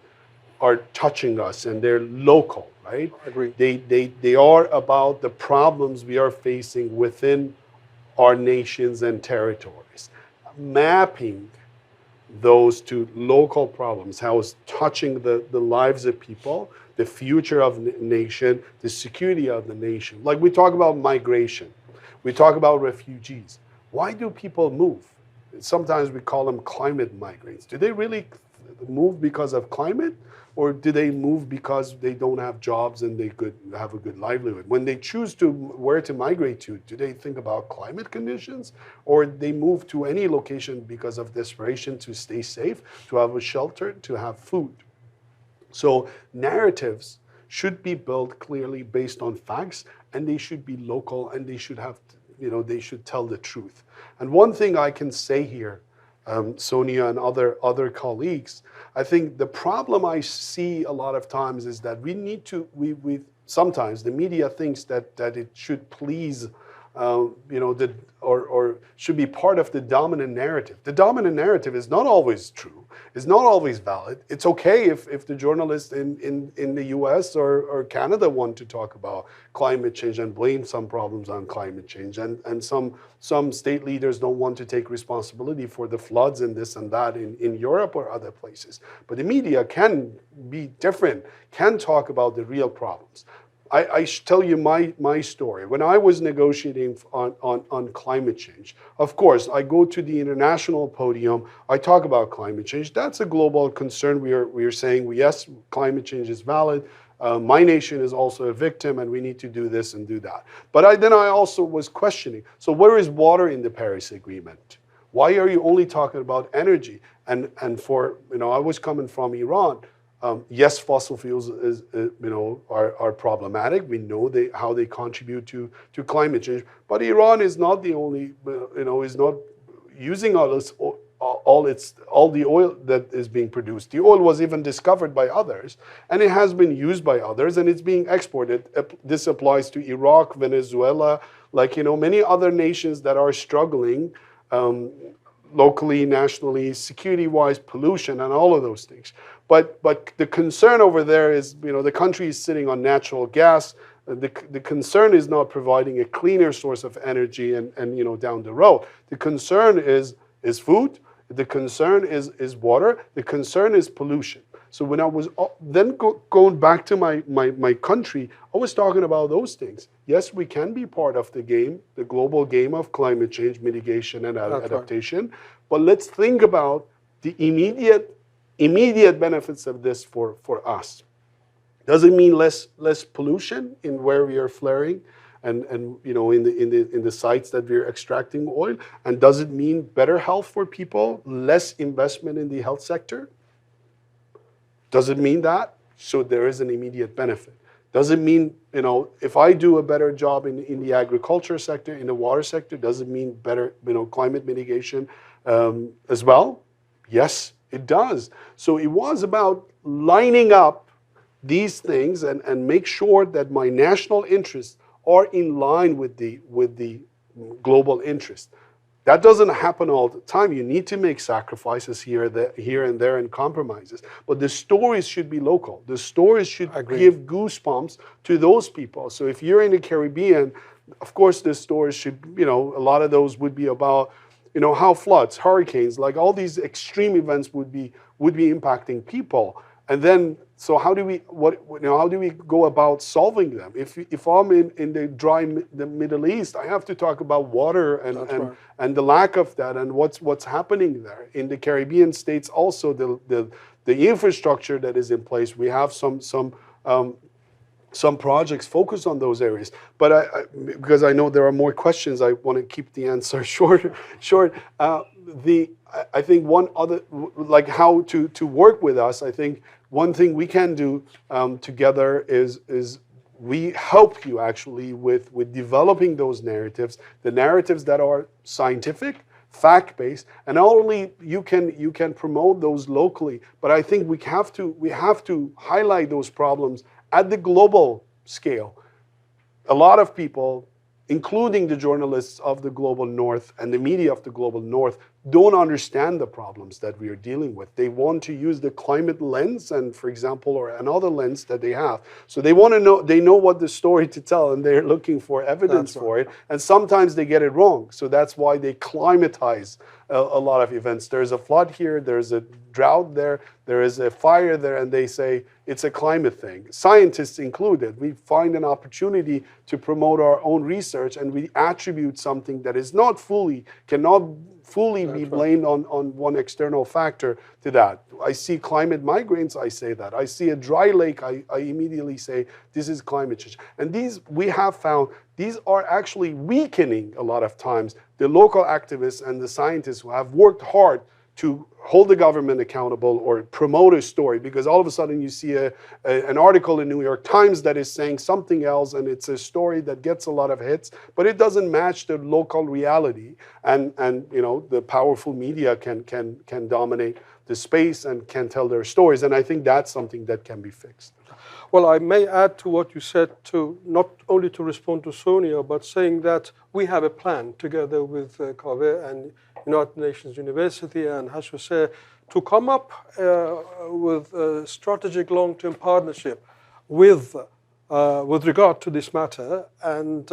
are touching us and they're local, right? Agreed. They are about the problems we are facing within our nations and territories. Mapping those to local problems, how it's touching the lives of people, the future of the nation, the security of the nation. Like we talk about migration, we talk about refugees. Why do people move? Sometimes we call them climate migrants. Do they really move because of climate? Or do they move because they don't have jobs and they could have a good livelihood? When they choose to where to migrate to, do they think about climate conditions? Or they move to any location because of desperation to stay safe, to have a shelter, to have food? So narratives should be built clearly based on facts, and they should be local, and they should have, they should tell the truth. And one thing I can say here, Sonia and other colleagues, I think the problem I see a lot of times is that we need to, we sometimes the media thinks that it should please, or should be part of the dominant narrative. The dominant narrative is not always true. It's not always valid. It's okay if the journalists in the US or Canada want to talk about climate change and blame some problems on climate change. And some state leaders don't want to take responsibility for the floods and this and that in Europe or other places. But the media can be different, can talk about the real problems. I tell you my story. When I was negotiating on climate change, of course, I go to the international podium, I talk about climate change. That's a global concern. We are saying, yes, climate change is valid. My nation is also a victim, and we need to do this and do that. But then I also was questioning, so where is water in the Paris Agreement? Why are you only talking about energy? And for, I was coming from Iran. Yes, fossil fuels are problematic. We know how they contribute to climate change. But Iran is not the only, is not using all the oil that is being produced. The oil was even discovered by others, and it has been used by others, and it's being exported. This applies to Iraq, Venezuela, many other nations that are struggling locally, nationally, security-wise, pollution, and all of those things. But the concern over there is, the country is sitting on natural gas. The concern is not providing a cleaner source of energy and down the road. The concern is food. The concern is water. The concern is pollution. So when I was then going back to my country, I was talking about those things. Yes, we can be part of the game, the global game of climate change mitigation and adaptation. Right. But let's think about the immediate benefits of this for us. Does it mean less pollution in where we are flaring and in the sites that we're extracting oil? And does it mean better health for people, less investment in the health sector? Does it mean that? So there is an immediate benefit. Does it mean, if I do a better job in the agriculture sector, in the water sector, does it mean better, climate mitigation as well? Yes, it does. So it was about lining up these things and make sure that my national interests are in line with the global interest. That doesn't happen all the time. You need to make sacrifices here and there and compromises. But the stories should be local. The stories should give goosebumps to those people. So if you're in the Caribbean, of course the stories should, a lot of those would be about, how floods, hurricanes, like all these extreme events would be impacting people. And then, so how do we go about solving them? If I'm in the Middle East, I have to talk about water and the lack of that and what's happening there. In the Caribbean states also, the infrastructure that is in place, we have some projects focused on those areas. But because I know there are more questions, I want to keep the answer short. I think one other, like how to work with us, I think one thing we can do together is we help you actually with developing those narratives, the narratives that are scientific, fact-based, and not only you can promote those locally, but I think we have to highlight those problems at the global scale. A lot of people, including the journalists of the global north and the media of the global north, don't understand the problems that we are dealing with. They want to use the climate lens and, for example, or another lens that they have. So they want to know, they know what the story to tell and they're looking for evidence for it. And sometimes they get it wrong. So that's why they climatize a lot of events. There's a flood here, there's a drought there is a fire there, and they say it's a climate thing. Scientists included, we find an opportunity to promote our own research and we attribute something that is cannot fully be blamed on one external factor to that. I see climate migraines, I say that. I see a dry lake, I immediately say this is climate change. And we have found these are actually weakening a lot of times the local activists and the scientists who have worked hard to hold the government accountable or promote a story, because all of a sudden you see an article in New York Times that is saying something else and it's a story that gets a lot of hits, but it doesn't match the local reality. And the powerful media can dominate the space and can tell their stories. And I think that's something that can be fixed. Well, I may add to what you said, to not only to respond to Sonia, but saying that we have a plan together with Kaveh and United Nations University and HEC to come up with a strategic long-term partnership with regard to this matter, and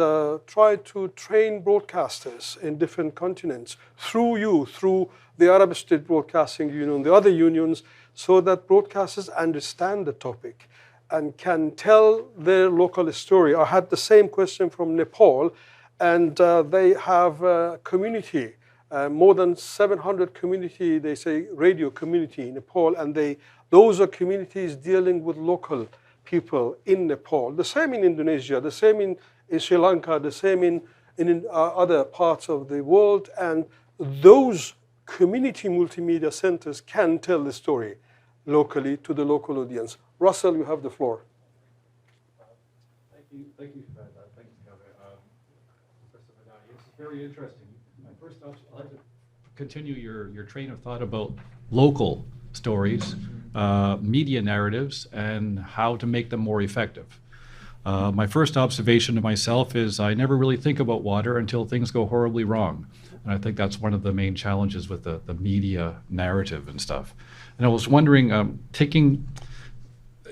try to train broadcasters in different continents through the Arab State Broadcasting Union, the other unions, so that broadcasters understand the topic and can tell their local story. I had the same question from Nepal, and they have a community, more than 700 community, they say radio community in Nepal, and those are communities dealing with local people in Nepal. The same in Indonesia, the same in Sri Lanka, the same in other parts of the world, and those community multimedia centers can tell the story locally to the local audience. Russell, you have the floor. Thank you for that. Thank you, Kaveh. Professor Madani, it's very interesting. First off, I'd like to continue your train of thought about local stories, media narratives, and how to make them more effective. My first observation to myself is I never really think about water until things go horribly wrong. And I think that's one of the main challenges with the media narrative and stuff. And I was wondering,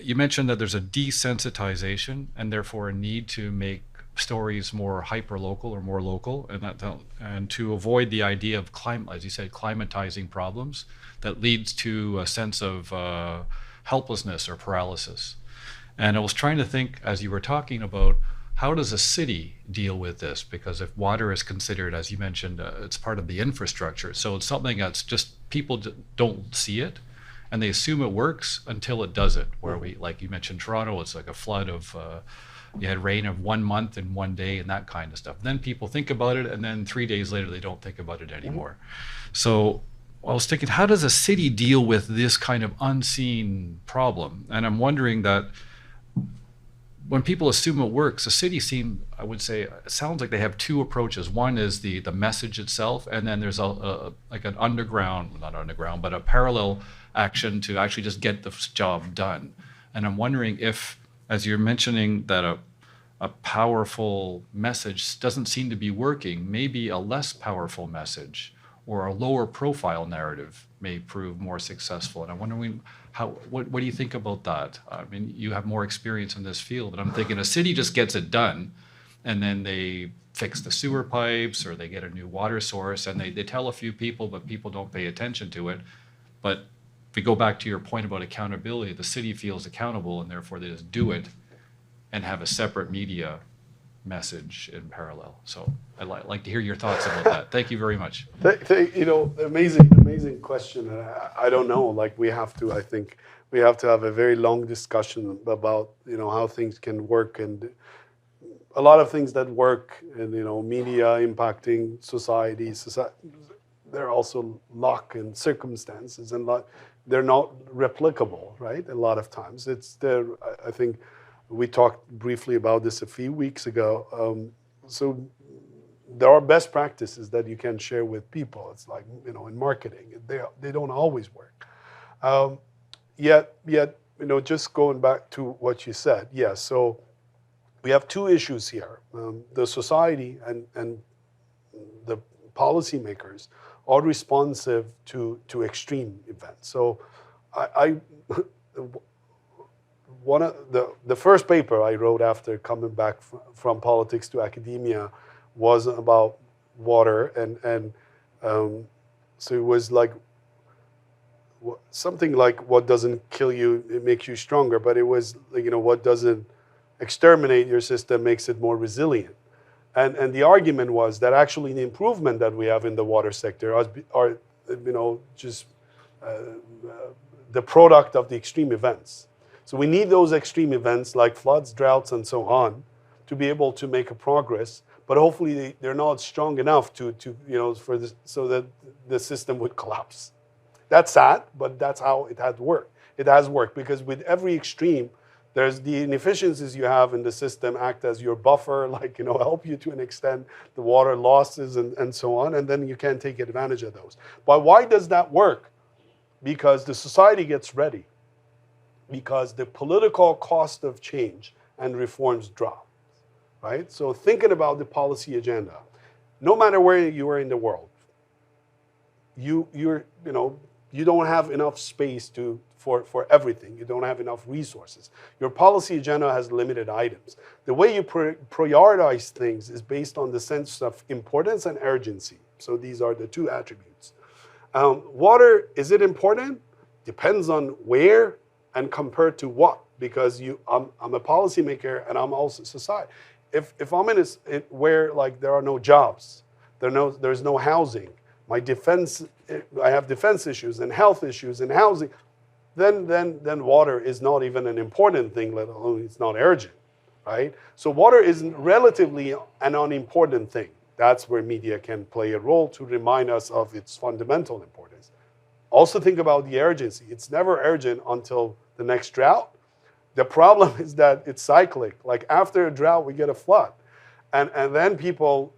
you mentioned that there's a desensitization and therefore a need to make stories more hyper-local or more local, and to avoid the idea of as you said, climatizing problems that leads to a sense of helplessness or paralysis. And I was trying to think, as you were talking about, how does a city deal with this? Because if water is considered, as you mentioned, it's part of the infrastructure, so it's something that's just people don't see it, and they assume it works until it doesn't. Where like you mentioned, Toronto, it's like a flood of. You had rain of 1 month in 1 day and that kind of stuff. Then people think about it, and then 3 days later they don't think about it anymore. So I was thinking, how does a city deal with this kind of unseen problem? And I'm wondering that when people assume it works, a city I would say, it sounds like they have two approaches. One is the message itself, and then there's like an but a parallel action to actually just get the job done. And I'm wondering if, as you're mentioning that a powerful message doesn't seem to be working, maybe a less powerful message or a lower profile narrative may prove more successful. And I'm wondering what do you think about that? I mean, you have more experience in this field, and I'm thinking a city just gets it done, and then they fix the sewer pipes or they get a new water source, and they tell a few people, but people don't pay attention to it. But if we go back to your point about accountability, the city feels accountable, and therefore they just do it and have a separate media message in parallel. So I'd like to hear your thoughts about that. Thank you very much. Amazing question. I don't know. Like I think we have to have a very long discussion about how things can work, and a lot of things that work, and media impacting society. They're also luck and circumstances, and they're not replicable, right? A lot of times, I think we talked briefly about this a few weeks ago. So there are best practices that you can share with people. It's like in marketing, they don't always work. Yet just going back to what you said, yes. So we have two issues here: the society and the policymakers are responsive to extreme events. So one of the first paper I wrote after coming back from politics to academia was about water, and so it was like something like what doesn't kill you, it makes you stronger, but it was like, what doesn't exterminate your system makes it more resilient. And the argument was that actually the improvement that we have in the water sector are just the product of the extreme events. So we need those extreme events like floods, droughts, and so on to be able to make a progress. But hopefully they're not strong enough so that the system would collapse. That's sad, but that's how it has worked. It has worked because with every extreme, there's the inefficiencies you have in the system act as your buffer, help you to an extent, the water losses and so on, and then you can take advantage of those. But why does that work? Because the society gets ready. Because the political cost of change and reforms drop, right? So thinking about the policy agenda, no matter where you are in the world, you don't have enough space for everything. You don't have enough resources. Your policy agenda has limited items. The way you prioritize things is based on the sense of importance and urgency. So these are the two attributes. Water, is it important? Depends on where and compared to what, because I'm a policymaker and I'm also society. If I'm in where there are no jobs, there's no housing, I have defense issues and health issues and housing, then water is not even an important thing, let alone it's not urgent, right? So water is relatively an unimportant thing. That's where media can play a role to remind us of its fundamental importance. Also think about the urgency. It's never urgent until the next drought. The problem is that it's cyclic. Like after a drought, we get a flood. And then people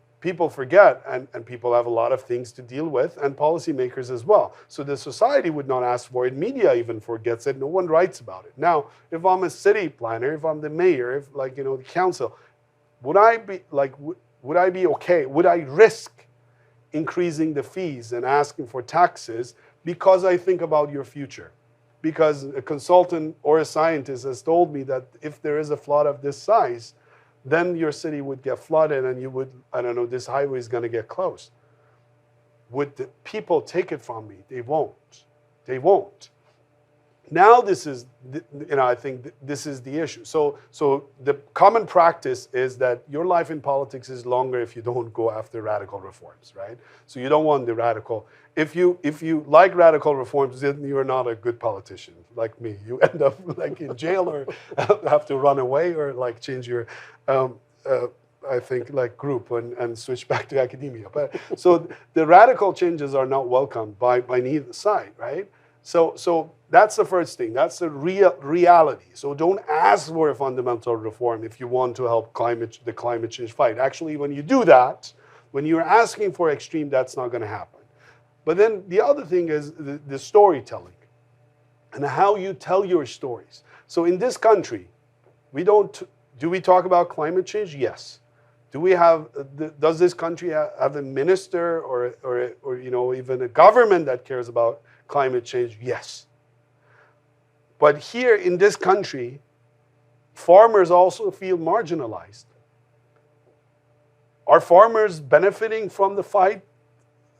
forget, and people have a lot of things to deal with, and policymakers as well. So the society would not ask for it. Media even forgets it. No one writes about it. Now, if I'm a city planner, if I'm the mayor, if the council, would I be okay? Would I risk increasing the fees and asking for taxes because I think about your future? Because a consultant or a scientist has told me that if there is a flood of this size, then your city would get flooded and you would, this highway is going to get closed. Would the people take it from me? They won't. They won't. Now this is, I think this is the issue. So the common practice is that your life in politics is longer if you don't go after radical reforms, right? So you don't want the radical. If you like radical reforms, then you're not a good politician like me. You end up in jail or have to run away or change your, group and switch back to academia. But so the radical changes are not welcomed by neither side, right? So that's the first thing. That's the reality. So don't ask for a fundamental reform if you want to help the climate change fight. Actually, when you do that, when you're asking for extreme, that's not going to happen. But then the other thing is the storytelling and how you tell your stories. So in this country, we don't Do we talk about climate change? Yes. Do we have? Does this country have a minister or you know, even a government that cares about climate change? Yes. But here in this country, farmers also feel marginalized. Are farmers benefiting from the fight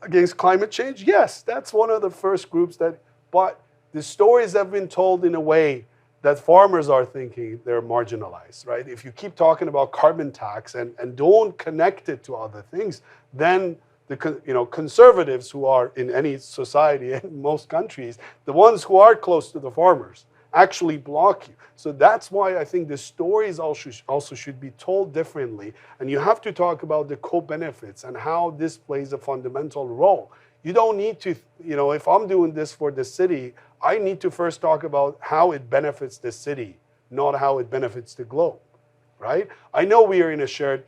against climate change? Yes, that's one of the first groups that, but the stories have been told in a way that farmers are thinking they're marginalized, right? If you keep talking about carbon tax and don't connect it to other things, then the conservatives who are in any society, in most countries, the ones who are close to the farmers, actually block you. So that's why I think the stories also should be told differently. And you have to talk about the co-benefits and how this plays a fundamental role. You don't need to, if I'm doing this for the city, I need to first talk about how it benefits the city, not how it benefits the globe, right? I know we are in a shared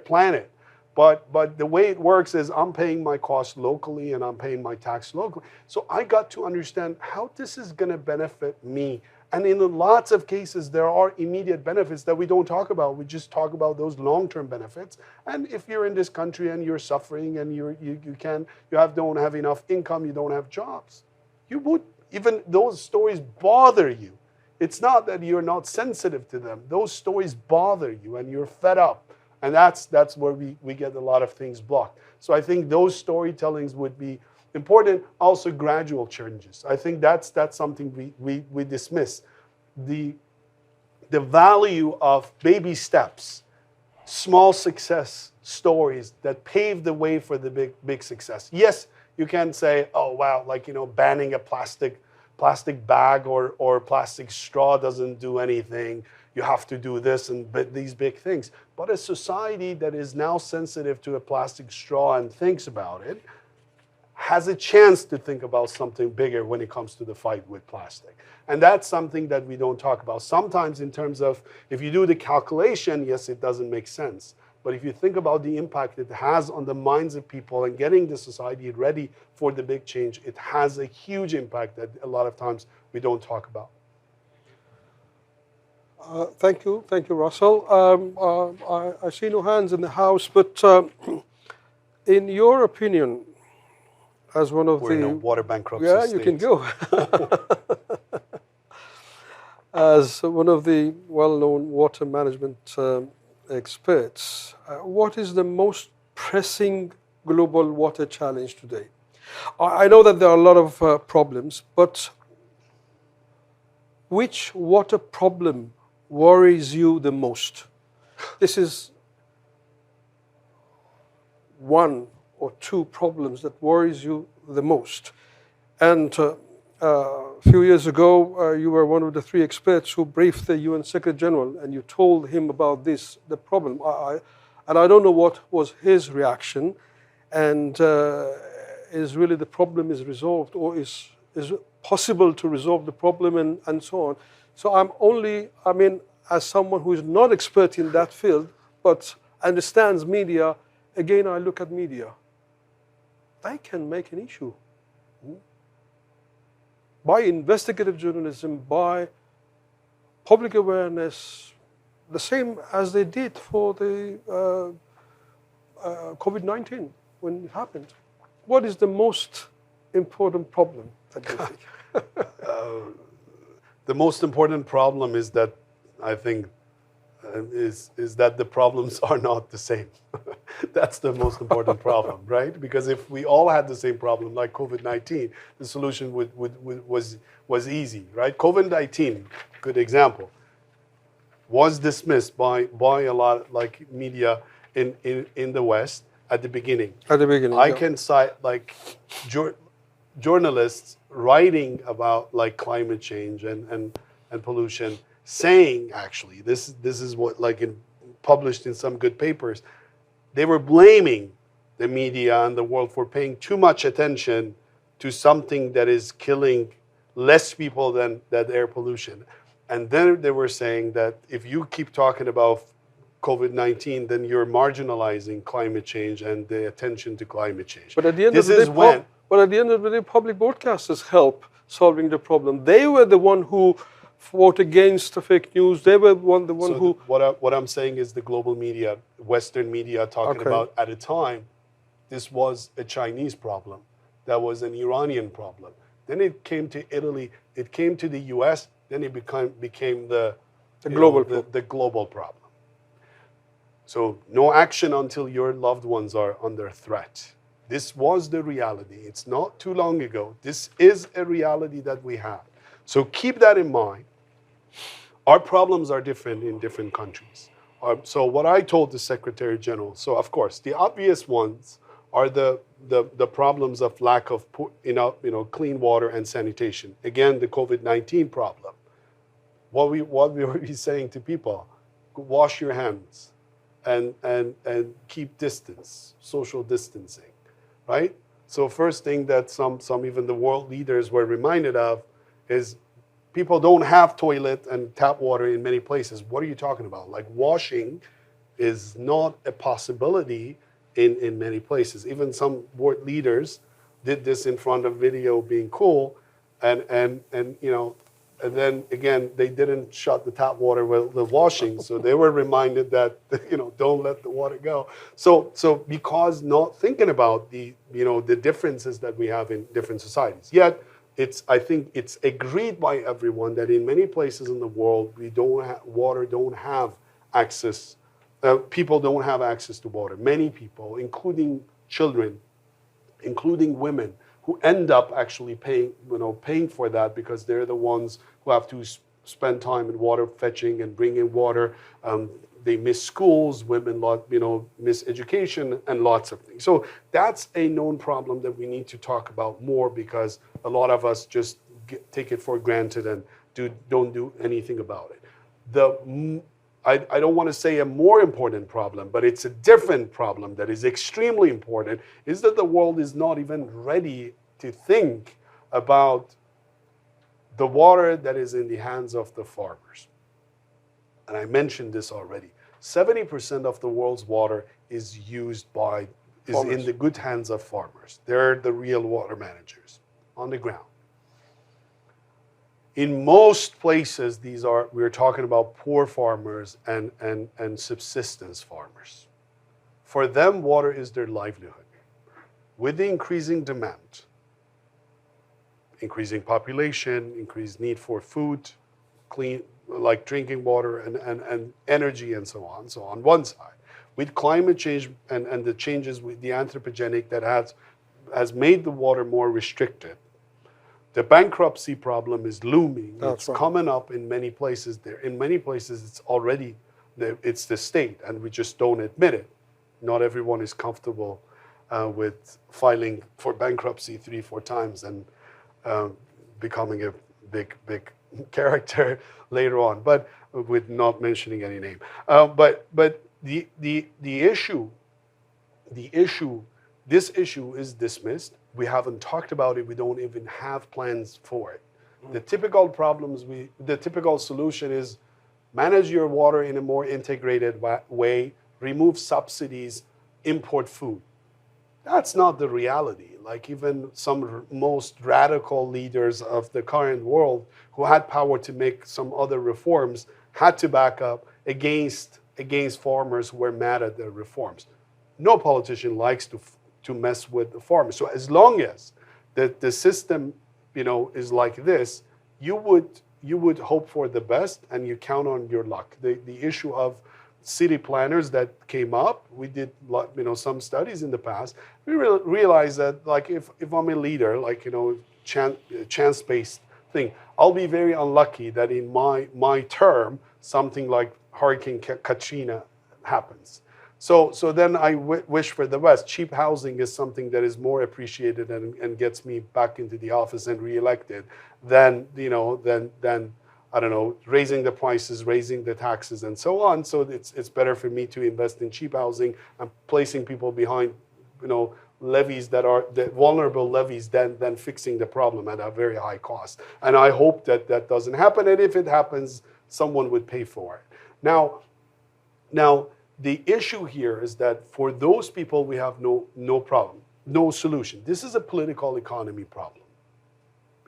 planet, but the way it works is I'm paying my costs locally and I'm paying my tax locally. So I got to understand how this is going to benefit me. And in lots of cases, there are immediate benefits that we don't talk about. We just talk about those long-term benefits. And if you're in this country and you're suffering and you don't have enough income, you don't have jobs, even those stories bother you. It's not that you're not sensitive to them. Those stories bother you and you're fed up. And that's where we get a lot of things blocked. So I think those storytellings would be important. Also, gradual changes. I think that's something we dismiss. The value of baby steps, small success stories that pave the way for the big success. Yes, you can say, oh wow, banning a plastic bag or plastic straw doesn't do anything. You have to do this and these big things. But a society that is now sensitive to a plastic straw and thinks about it has a chance to think about something bigger when it comes to the fight with plastic. And that's something that we don't talk about. Sometimes in terms of, if you do the calculation, yes, it doesn't make sense. But if you think about the impact it has on the minds of people and getting the society ready for the big change, it has a huge impact that a lot of times we don't talk about. Thank you, Russell. I see no hands in the house, but in your opinion, as one of We're in a water bankruptcy you state. can go. As one of the well-known water management experts, what is the most pressing global water challenge today? I know that there are a lot of problems, but which water problem worries you the most? This is one or two problems that worries you the most. And a few years ago, you were one of the three experts who briefed the UN Secretary General, and you told him about the problem. And I don't know what was his reaction, and is really the problem is resolved, or is possible to resolve the problem, and so on. So as someone who is not expert in that field, but understands media, again, I look at media. They can make an issue. By investigative journalism, by public awareness, the same as they did for the COVID-19 when it happened. What is the most important problem that you think? The most important problem is that I think is that the problems are not the same. That's the most important problem, right? Because if we all had the same problem like COVID-19, the solution was easy, right? COVID-19, good example, was dismissed by a lot like media in the West at the beginning. At the beginning, I can cite journalists writing about climate change and pollution, saying actually this is what published in some good papers. They were blaming the media and the world for paying too much attention to something that is killing less people than air pollution. And then they were saying that if you keep talking about COVID-19, then you're marginalizing climate change and the attention to climate change. But at the end of the day, public broadcasters help solving the problem. They were the one who fought against the fake news. They were the one So who. what I'm saying is the global media, Western media, talking Okay. about at a time, this was a Chinese problem, that was an Iranian problem. Then it came to Italy, it came to the U.S., then it became the global problem. the global problem. So no action until your loved ones are under threat. This was the reality. It's not too long ago. This is a reality that we have. So keep that in mind. Our problems are different in different countries. So what I told the Secretary General, so of course, the obvious ones are the problems of lack of clean water and sanitation. Again, the COVID-19 problem. What we were saying to people, wash your hands and keep distance, social distancing, right? So first thing that some even the world leaders were reminded of is people don't have toilet and tap water in many places. What are you talking about? Like washing is not a possibility in many places. Even some world leaders did this in front of video being cool, and then again they didn't shut the tap water with the washing, so they were reminded that don't let the water go. So because not thinking about the differences that we have in different societies. Yet I think it's agreed by everyone that in many places in the world we don't have access. People don't have access to water. Many people, including children, including women, who end up actually paying for that because they're the ones who have to spend time in water fetching and bringing water. They miss schools, women miss education, and lots of things. So that's a known problem that we need to talk about more, because a lot of us just take it for granted and don't do anything about it. I don't want to say a more important problem, but it's a different problem that is extremely important, is that the world is not even ready to think about the water that is in the hands of the farmers. And I mentioned this already. 70% of the world's water is in the good hands of farmers. They're the real water managers on the ground. In most places, we're talking about poor farmers and subsistence farmers. For them, water is their livelihood. With the increasing demand, increasing population, increased need for food, clean, like drinking water and energy and so on. So on one side, with climate change and the changes with the anthropogenic that has made the water more restricted, the bankruptcy problem is looming. It's coming up in many places. In many places, it's already, it's the state, and we just don't admit it. Not everyone is comfortable with filing for bankruptcy 3-4 times and becoming a big character later on, but with not mentioning any name. But this issue is dismissed. We haven't talked about it. We don't even have plans for it. The typical solution is manage your water in a more integrated way, remove subsidies, import food. That's not the reality. Like even some most radical leaders of the current world who had power to make some other reforms had to back up against farmers who were mad at their reforms. No politician likes to mess with the farmers. So as long as the system, is like this, you would hope for the best and you count on your luck. The issue of city planners that came up, we did some studies in the past. We realized that like if I'm a leader, like chance-based thing, I'll be very unlucky that in my term something like Hurricane Katrina happens. So then I wish for the best. Cheap housing is something that is more appreciated and gets me back into the office and reelected than I don't know, raising the prices, raising the taxes, and so on. So it's better for me to invest in cheap housing and placing people behind, levees that are vulnerable levees than fixing the problem at a very high cost. And I hope that doesn't happen. And if it happens, someone would pay for it. Now, the issue here is that for those people, we have no problem, no solution. This is a political economy problem.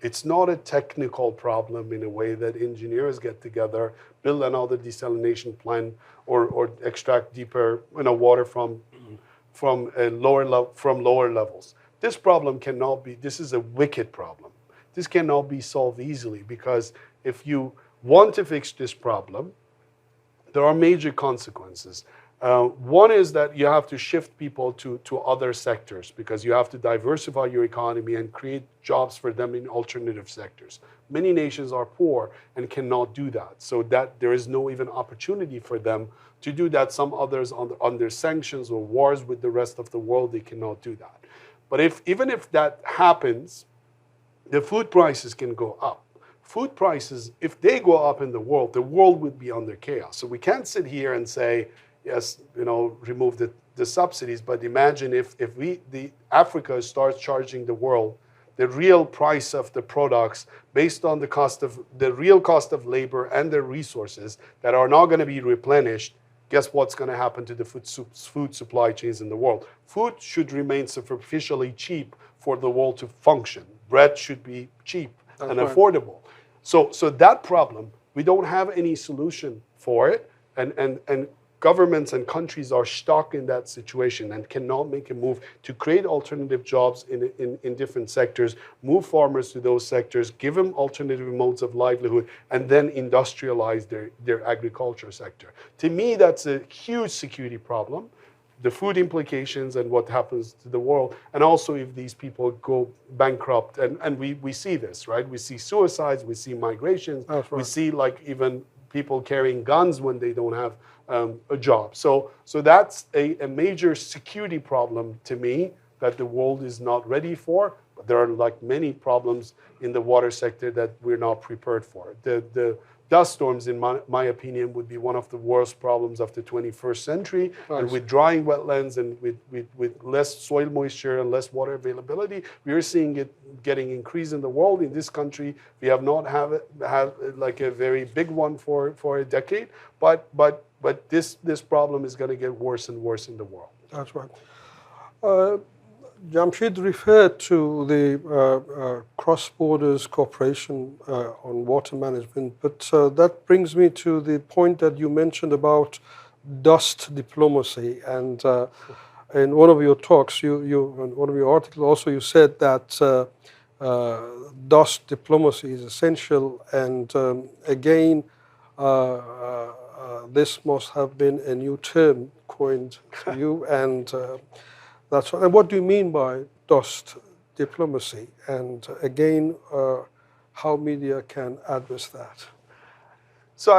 It's not a technical problem in a way that engineers get together, build another desalination plant, or extract deeper water from lower levels. This problem cannot be. This is a wicked problem. This cannot be solved easily, because if you want to fix this problem, there are major consequences. One is that you have to shift people to other sectors, because you have to diversify your economy and create jobs for them in alternative sectors. Many nations are poor and cannot do that, so that there is no even opportunity for them to do that. Some others under sanctions or wars with the rest of the world, they cannot do that. But even if that happens, the food prices can go up. Food prices, if they go up in the world would be under chaos. So we can't sit here and say, yes, remove the subsidies, but imagine if Africa starts charging the world the real price of the products based on the real cost of labor and the resources that are not going to be replenished. Guess what's going to happen to the food supply chains in the world? Food should remain superficially cheap for the world to function. Bread should be cheap and affordable. So that problem, we don't have any solution for it, and governments and countries are stuck in that situation and cannot make a move to create alternative jobs in different sectors, move farmers to those sectors, give them alternative modes of livelihood, and then industrialize their agriculture sector. To me, that's a huge security problem, the food implications and what happens to the world, and also if these people go bankrupt. And we see this, right? We see suicides, we see migrations, we see like even people carrying guns when they don't have a job. So that's a major security problem to me that the world is not ready for. But there are like many problems in the water sector that we're not prepared for. The dust storms, in my opinion, would be one of the worst problems of the 21st century. And with drying wetlands and with less soil moisture and less water availability, we are seeing it getting increased in the world. In this country, we have not have like a very big one for a decade, but this problem is going to get worse and worse in the world. That's right. Jamshid referred to the cross-borders cooperation on water management, but that brings me to the point that you mentioned about dust diplomacy. And in one of your talks, in one of your articles also, you said that dust diplomacy is essential. And again, this must have been a new term coined to you. And that's right. And what do you mean by dust diplomacy? And again, how media can address that? So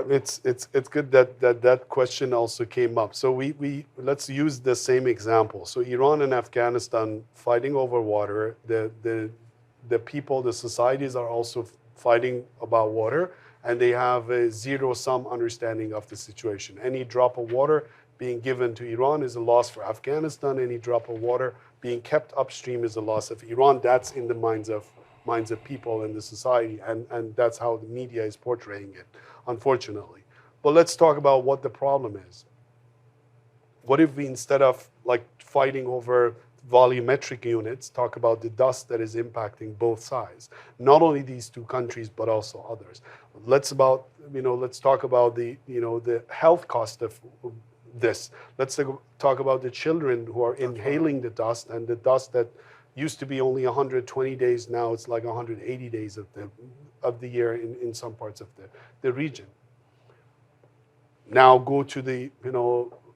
it's good that question also came up. So we let's use the same example. So Iran and Afghanistan fighting over water. The people, the societies are also fighting about water, and they have a zero-sum understanding of the situation. Any drop of water being given to Iran is a loss for Afghanistan. Any drop of water being kept upstream is a loss of Iran. That's in the minds of people in the society, and that's how the media is portraying it, unfortunately. But let's talk about what the problem is. What if we, instead of like fighting over volumetric units, talk about the dust that is impacting both sides, not only these two countries but also others? Let's talk about the health cost of this. Let's talk about the children who are inhaling the dust, and the dust that used to be only 120 days, now it's like 180 days of the year in some parts of the region. Now go to the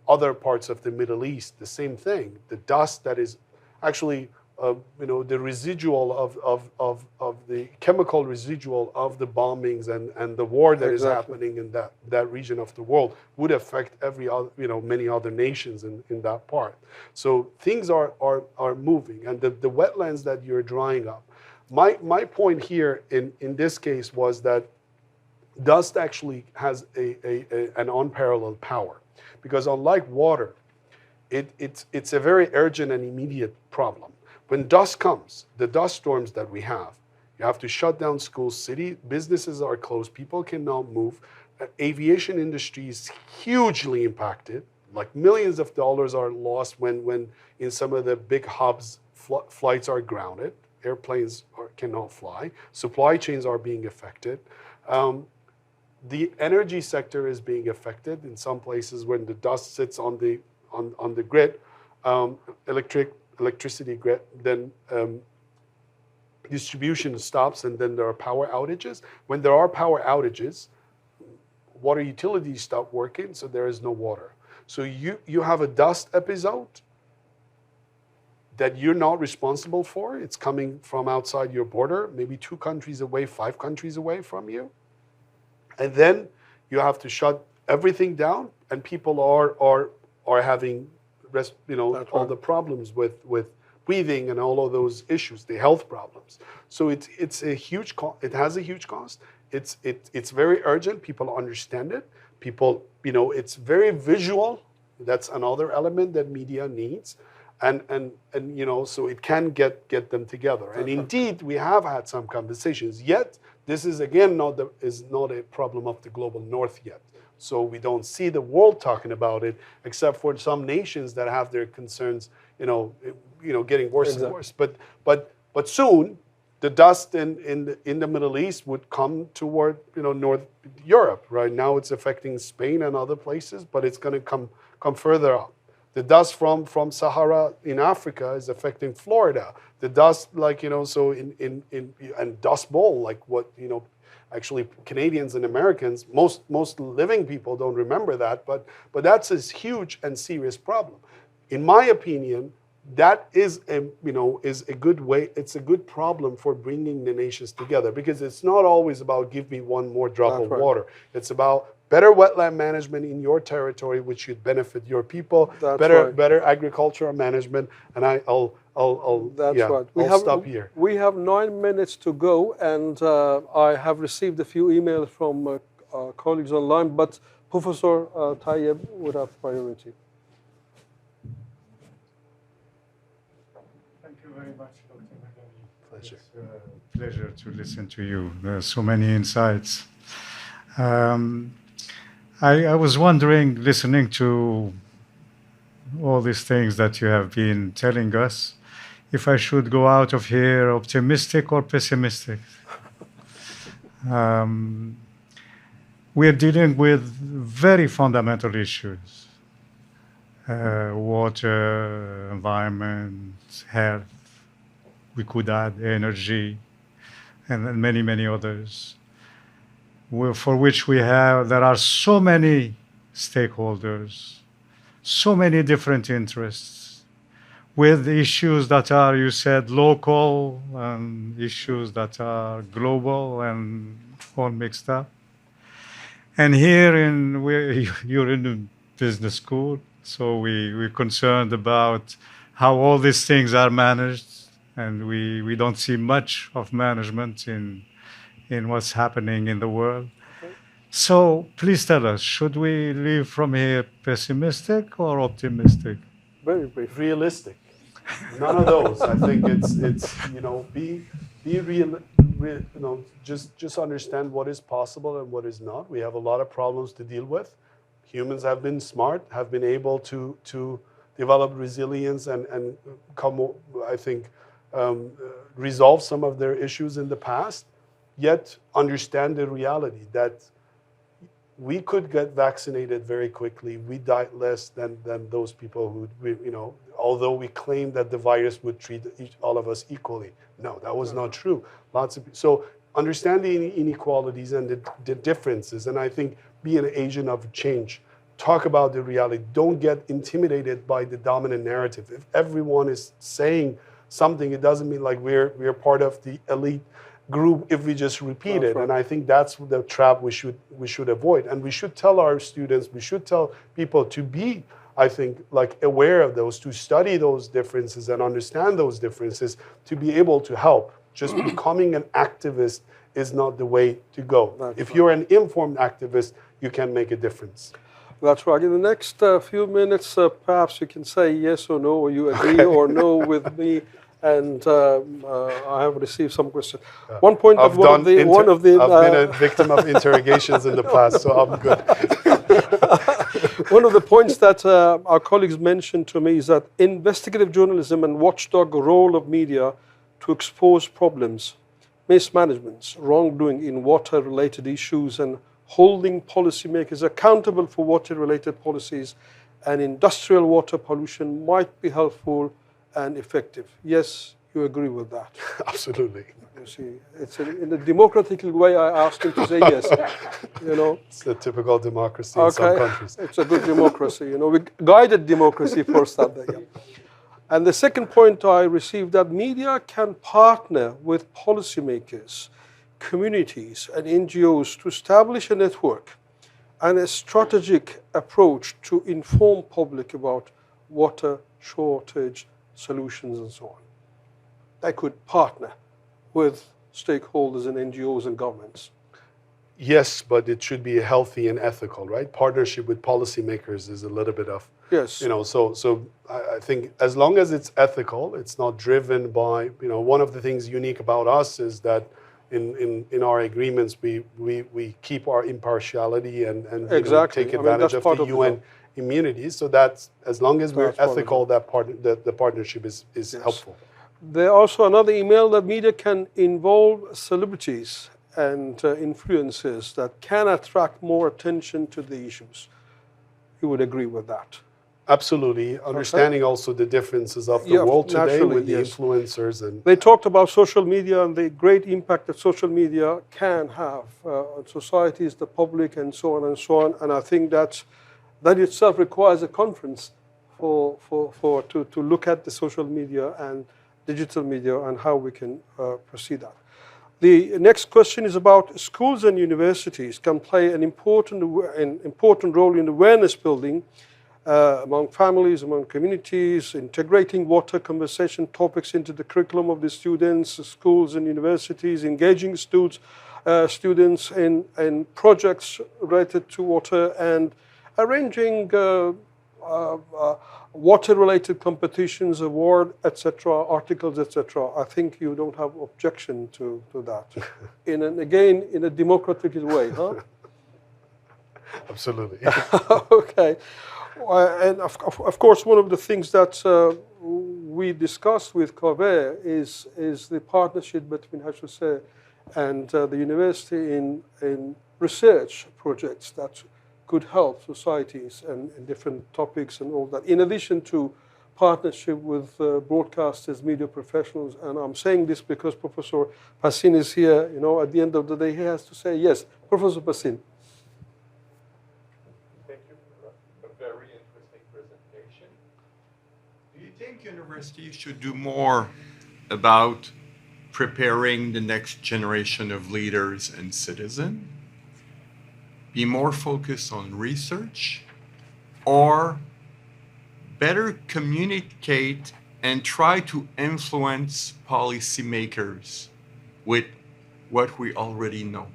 other parts of the Middle East, the same thing. The dust that is actually the residual of the chemical residual of the bombings and the war that is happening in that region of the world would affect every other, many other nations in that part. So things are moving, and the wetlands that you're drying up. My point here in this case was that dust actually has an unparalleled power, because unlike water, it's a very urgent and immediate problem. When dust comes, the dust storms that we have, you have to shut down schools, city businesses are closed, people cannot move. Aviation industry is hugely impacted. Like millions of dollars are lost when in some of the big hubs, flights are grounded. airplanes cannot fly. Supply chains are being affected. The energy sector is being affected in some places when the dust sits on the grid, electricity grid, then distribution stops, and then there are power outages. When there are power outages, water utilities stop working, so there is no water. So you have a dust episode that you're not responsible for. It's coming from outside your border, maybe 2 countries away, 5 countries away from you. And then you have to shut everything down, and people are having all the problems with breathing and all of those issues, the health problems. So it's a huge it has a huge cost. It's very urgent. People understand it. People, it's very visual. That's another element that media needs. And so it can get them together. And indeed, we have had some conversations. Yet, this is again not a problem of the global north yet. So we don't see the world talking about it, except for some nations that have their concerns, getting worse and worse. But soon, the dust in the Middle East would come toward North Europe. Right now, it's affecting Spain and other places, but it's going to come further up. The dust from Sahara in Africa is affecting Florida. The dust, and Dust Bowl, like what, actually Canadians and Americans, most living people don't remember that, but that's a huge and serious problem. In my opinion, that is a good way. It's a good problem for bringing the nations together, because it's not always about give me one more drop of water. It's about better wetland management in your territory, which should benefit your people. Better agricultural management. And I'll stop here. We have 9 minutes to go, and I have received a few emails from colleagues online, but Professor Tayyeb would have priority. Thank you very much, Dr. Madani. Pleasure. It's a pleasure to listen to you. There are so many insights. I was wondering, listening to all these things that you have been telling us, if I should go out of here optimistic or pessimistic. We're dealing with very fundamental issues. Water, environment, health, we could add energy, and many, many others, for which there are so many stakeholders, so many different interests, with issues that are, you said, local, and issues that are global and all mixed up. And here you're in the business school, so we're concerned about how all these things are managed, and we don't see much of management in what's happening in the world. So please tell us, should we leave from here pessimistic or optimistic? Very brief. Realistic. None of those. I think it's be real. Just understand what is possible and what is not. We have a lot of problems to deal with. Humans have been smart, have been able to develop resilience and resolve some of their issues in the past, yet understand the reality that we could get vaccinated very quickly. We die less than those people who, although we claim that the virus would treat all of us equally. No, that was not true. So understanding inequalities and the differences, and I think be an agent of change. Talk about the reality. Don't get intimidated by the dominant narrative. If everyone is saying something, it doesn't mean like we're part of the elite group if we just repeat it. Right. And I think that's the trap we should avoid. And we should tell our students, we should tell people to be, I think, like aware of those, to study those differences and understand those differences, to be able to help. Just becoming an activist is not the way to go. If you're an informed activist, you can make a difference. That's right. In the next few minutes, perhaps you can say yes or no, or you agree or no with me. And I have received some questions. One point I've I've been a victim of interrogations in the past, so I'm good. One of the points that our colleagues mentioned to me is that investigative journalism and watchdog role of media to expose problems, mismanagements, wrongdoing in water-related issues, and holding policymakers accountable for water-related policies and industrial water pollution might be helpful and effective. Yes, you agree with that? Absolutely. You see, it's in a democratic way I asked him to say yes. You know. It's a typical democracy in some countries. It's a good democracy. You know, we guided democracy first out there. Yeah. And the second point I received, that media can partner with policymakers, communities, and NGOs to establish a network and a strategic approach to inform public about water shortage solutions and so on. They could partner with stakeholders and NGOs and governments. Yes, but it should be healthy and ethical, right? Partnership with policymakers is a little bit of, yes. You know, so I think as long as it's ethical, it's not driven by, you know, one of the things unique about us is that in our agreements, we keep our impartiality and exactly. take advantage of the UN immunities. So that's, as long as we're ethical, the partnership is yes. helpful. There also another email that media can involve celebrities and influencers that can attract more attention to the issues. You would agree with that? Absolutely. Understanding also the differences of the world today with the influencers. And they talked about social media and the great impact that social media can have on societies, the public, and so on and so on. And I think that itself requires a conference to look at the social media and digital media and how we can proceed that. The next question is about schools and universities can play an important role in awareness building among families, among communities, integrating water conversation topics into the curriculum of the students, schools and universities, engaging students in projects related to water, and arranging water-related competitions, award, etc., articles, etc. I think you don't have objection to that. Again, in a democratic way, huh? Absolutely. Okay. And of course, one of the things that we discussed with Kaveh is the partnership between HEC and the university in research projects that could help societies and different topics and all that, in addition to partnership with broadcasters, media professionals. And I'm saying this because Professor Passin is here. You know, at the end of the day, he has to say yes. Professor Passin. Thank you for a very interesting presentation. Do you think universities should do more about preparing the next generation of leaders and citizens? Be more focused on research, or better communicate and try to influence policymakers with what we already know?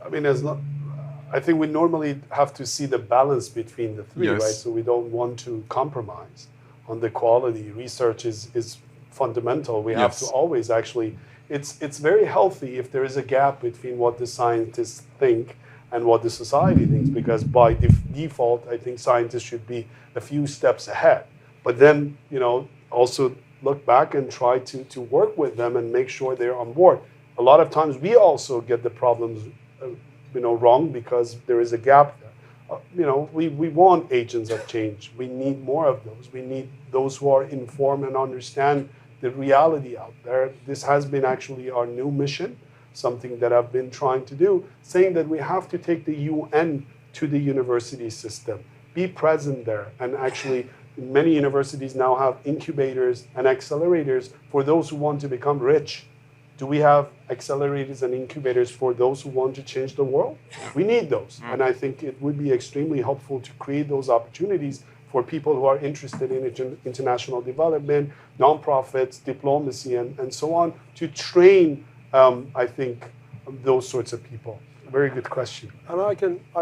I mean, I think we normally have to see the balance between the three, yes. right? So we don't want to compromise on the quality. Research is fundamental. We have to always actually. It's very healthy if there is a gap between what the scientists think and what the society thinks, because by default, I think scientists should be a few steps ahead. But then, you know, also look back and try to work with them and make sure they're on board. A lot of times we also get the problems, wrong because there is a gap there. We want agents of change. We need more of those. We need those who are informed and understand the reality out there. This has been actually our new mission, something that I've been trying to do, saying that we have to take the UN to the university system, be present there. And actually, many universities now have incubators and accelerators for those who want to become rich. Do we have accelerators and incubators for those who want to change the world? We need those. And I think it would be extremely helpful to create those opportunities for people who are interested in international development, nonprofits, diplomacy, and so on, to train, I think, those sorts of people. Very good question. And I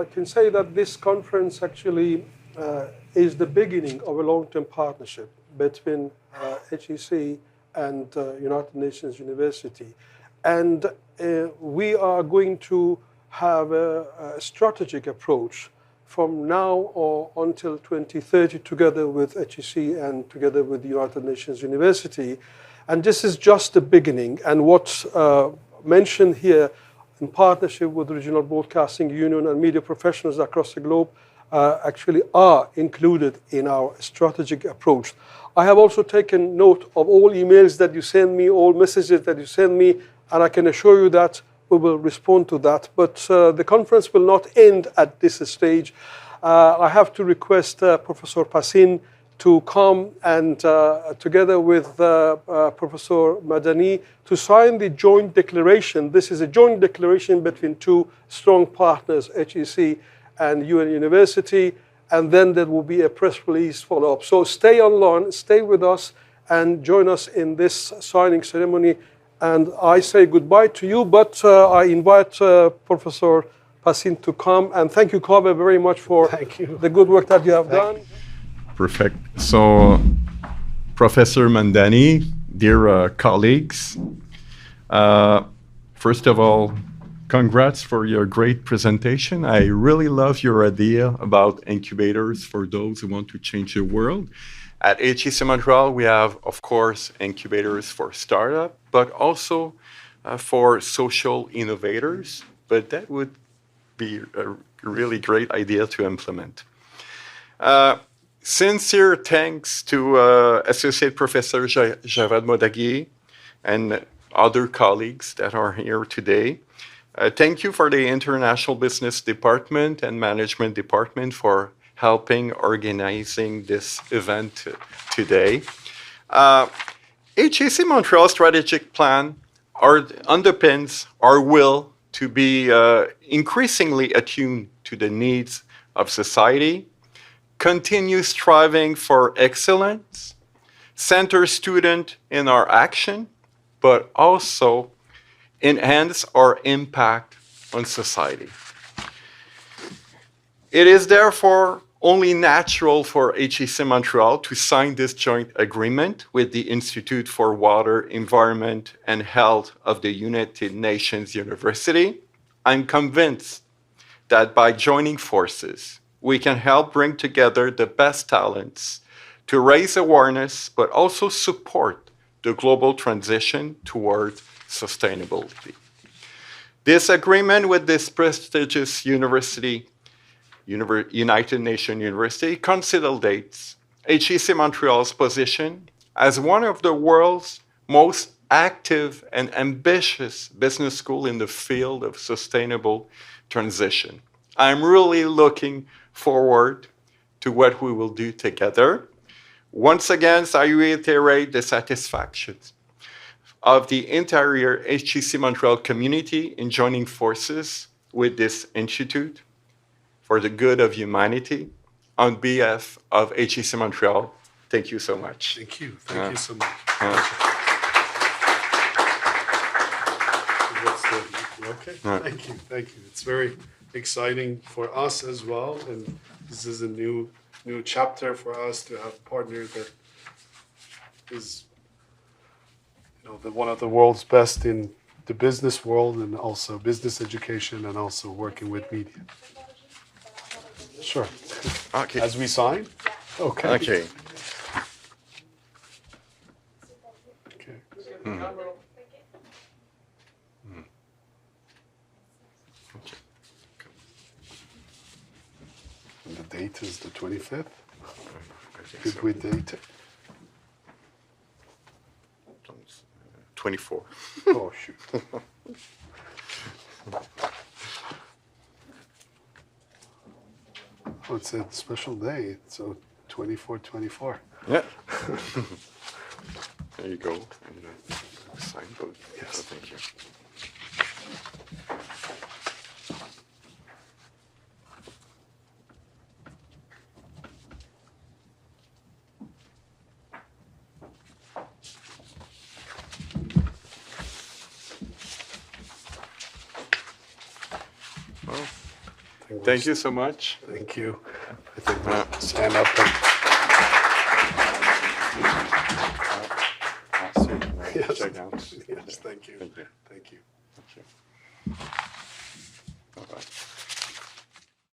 can say that this conference actually is the beginning of a long-term partnership between HEC and United Nations University. And we are going to have a strategic approach from now or until 2030 together with HEC and together with the United Nations University. And this is just the beginning. And what's mentioned here in partnership with the Regional Broadcasting Union and media professionals across the globe actually are included in our strategic approach. I have also taken note of all emails that you send me, all messages that you send me, and I can assure you that we will respond to that. But the conference will not end at this stage. I have to request Professor Passin to come and together with Professor Madani to sign the joint declaration. This is a joint declaration between two strong partners, HEC and UN University, and then there will be a press release follow-up. So stay online, stay with us, and join us in this signing ceremony. And I say goodbye to you, but I invite Professor Passin to come. And thank you, Kaveh, very much for the good work that you have done. Perfect. So, Professor Madani, dear colleagues, first of all, congrats for your great presentation. I really love your idea about incubators for those who want to change the world. At HEC Montréal, we have, of course, incubators for startup, but also for social innovators. But that would be a really great idea to implement. Sincere thanks to Associate Professor Kaveh Madani and other colleagues that are here today. Thank you for the International Business Department and Management Department for helping organizing this event today. HEC Montreal strategic plan underpins our will to be increasingly attuned to the needs of society, continue striving for excellence, center student in our action, but also enhance our impact on society. It is therefore only natural for HEC Montreal to sign this joint agreement with the Institute for Water, Environment, and Health of the United Nations University. I'm convinced that by joining forces, we can help bring together the best talents to raise awareness, but also support the global transition toward sustainability. This agreement with this prestigious university, United Nations University, consolidates HEC Montreal's position as one of the world's most active and ambitious business schools in the field of sustainable transition. I'm really looking forward to what we will do together. Once again, I reiterate the satisfaction of the entire HEC Montreal community in joining forces with this institute for the good of humanity. On behalf of HEC Montreal, thank you so much. Thank you. Thank you so much. Okay. Thank you. Thank you. It's very exciting for us as well, and this is a new chapter for us to have a partner that is, one of the world's best in the business world and also business education and also working with media. Sure. Okay. As we sign? Okay. Okay. Okay. And the date is the 25th? Could we date it? 24. Oh, shoot. Oh, it's a special day, so 24/24. Yeah. There you go. And sign both. Yes. So thank you. Thank you so much. Thank you. I think we'll stand up and yes. Check out. Yes, thank you. Thank you. Thank you. Thank you.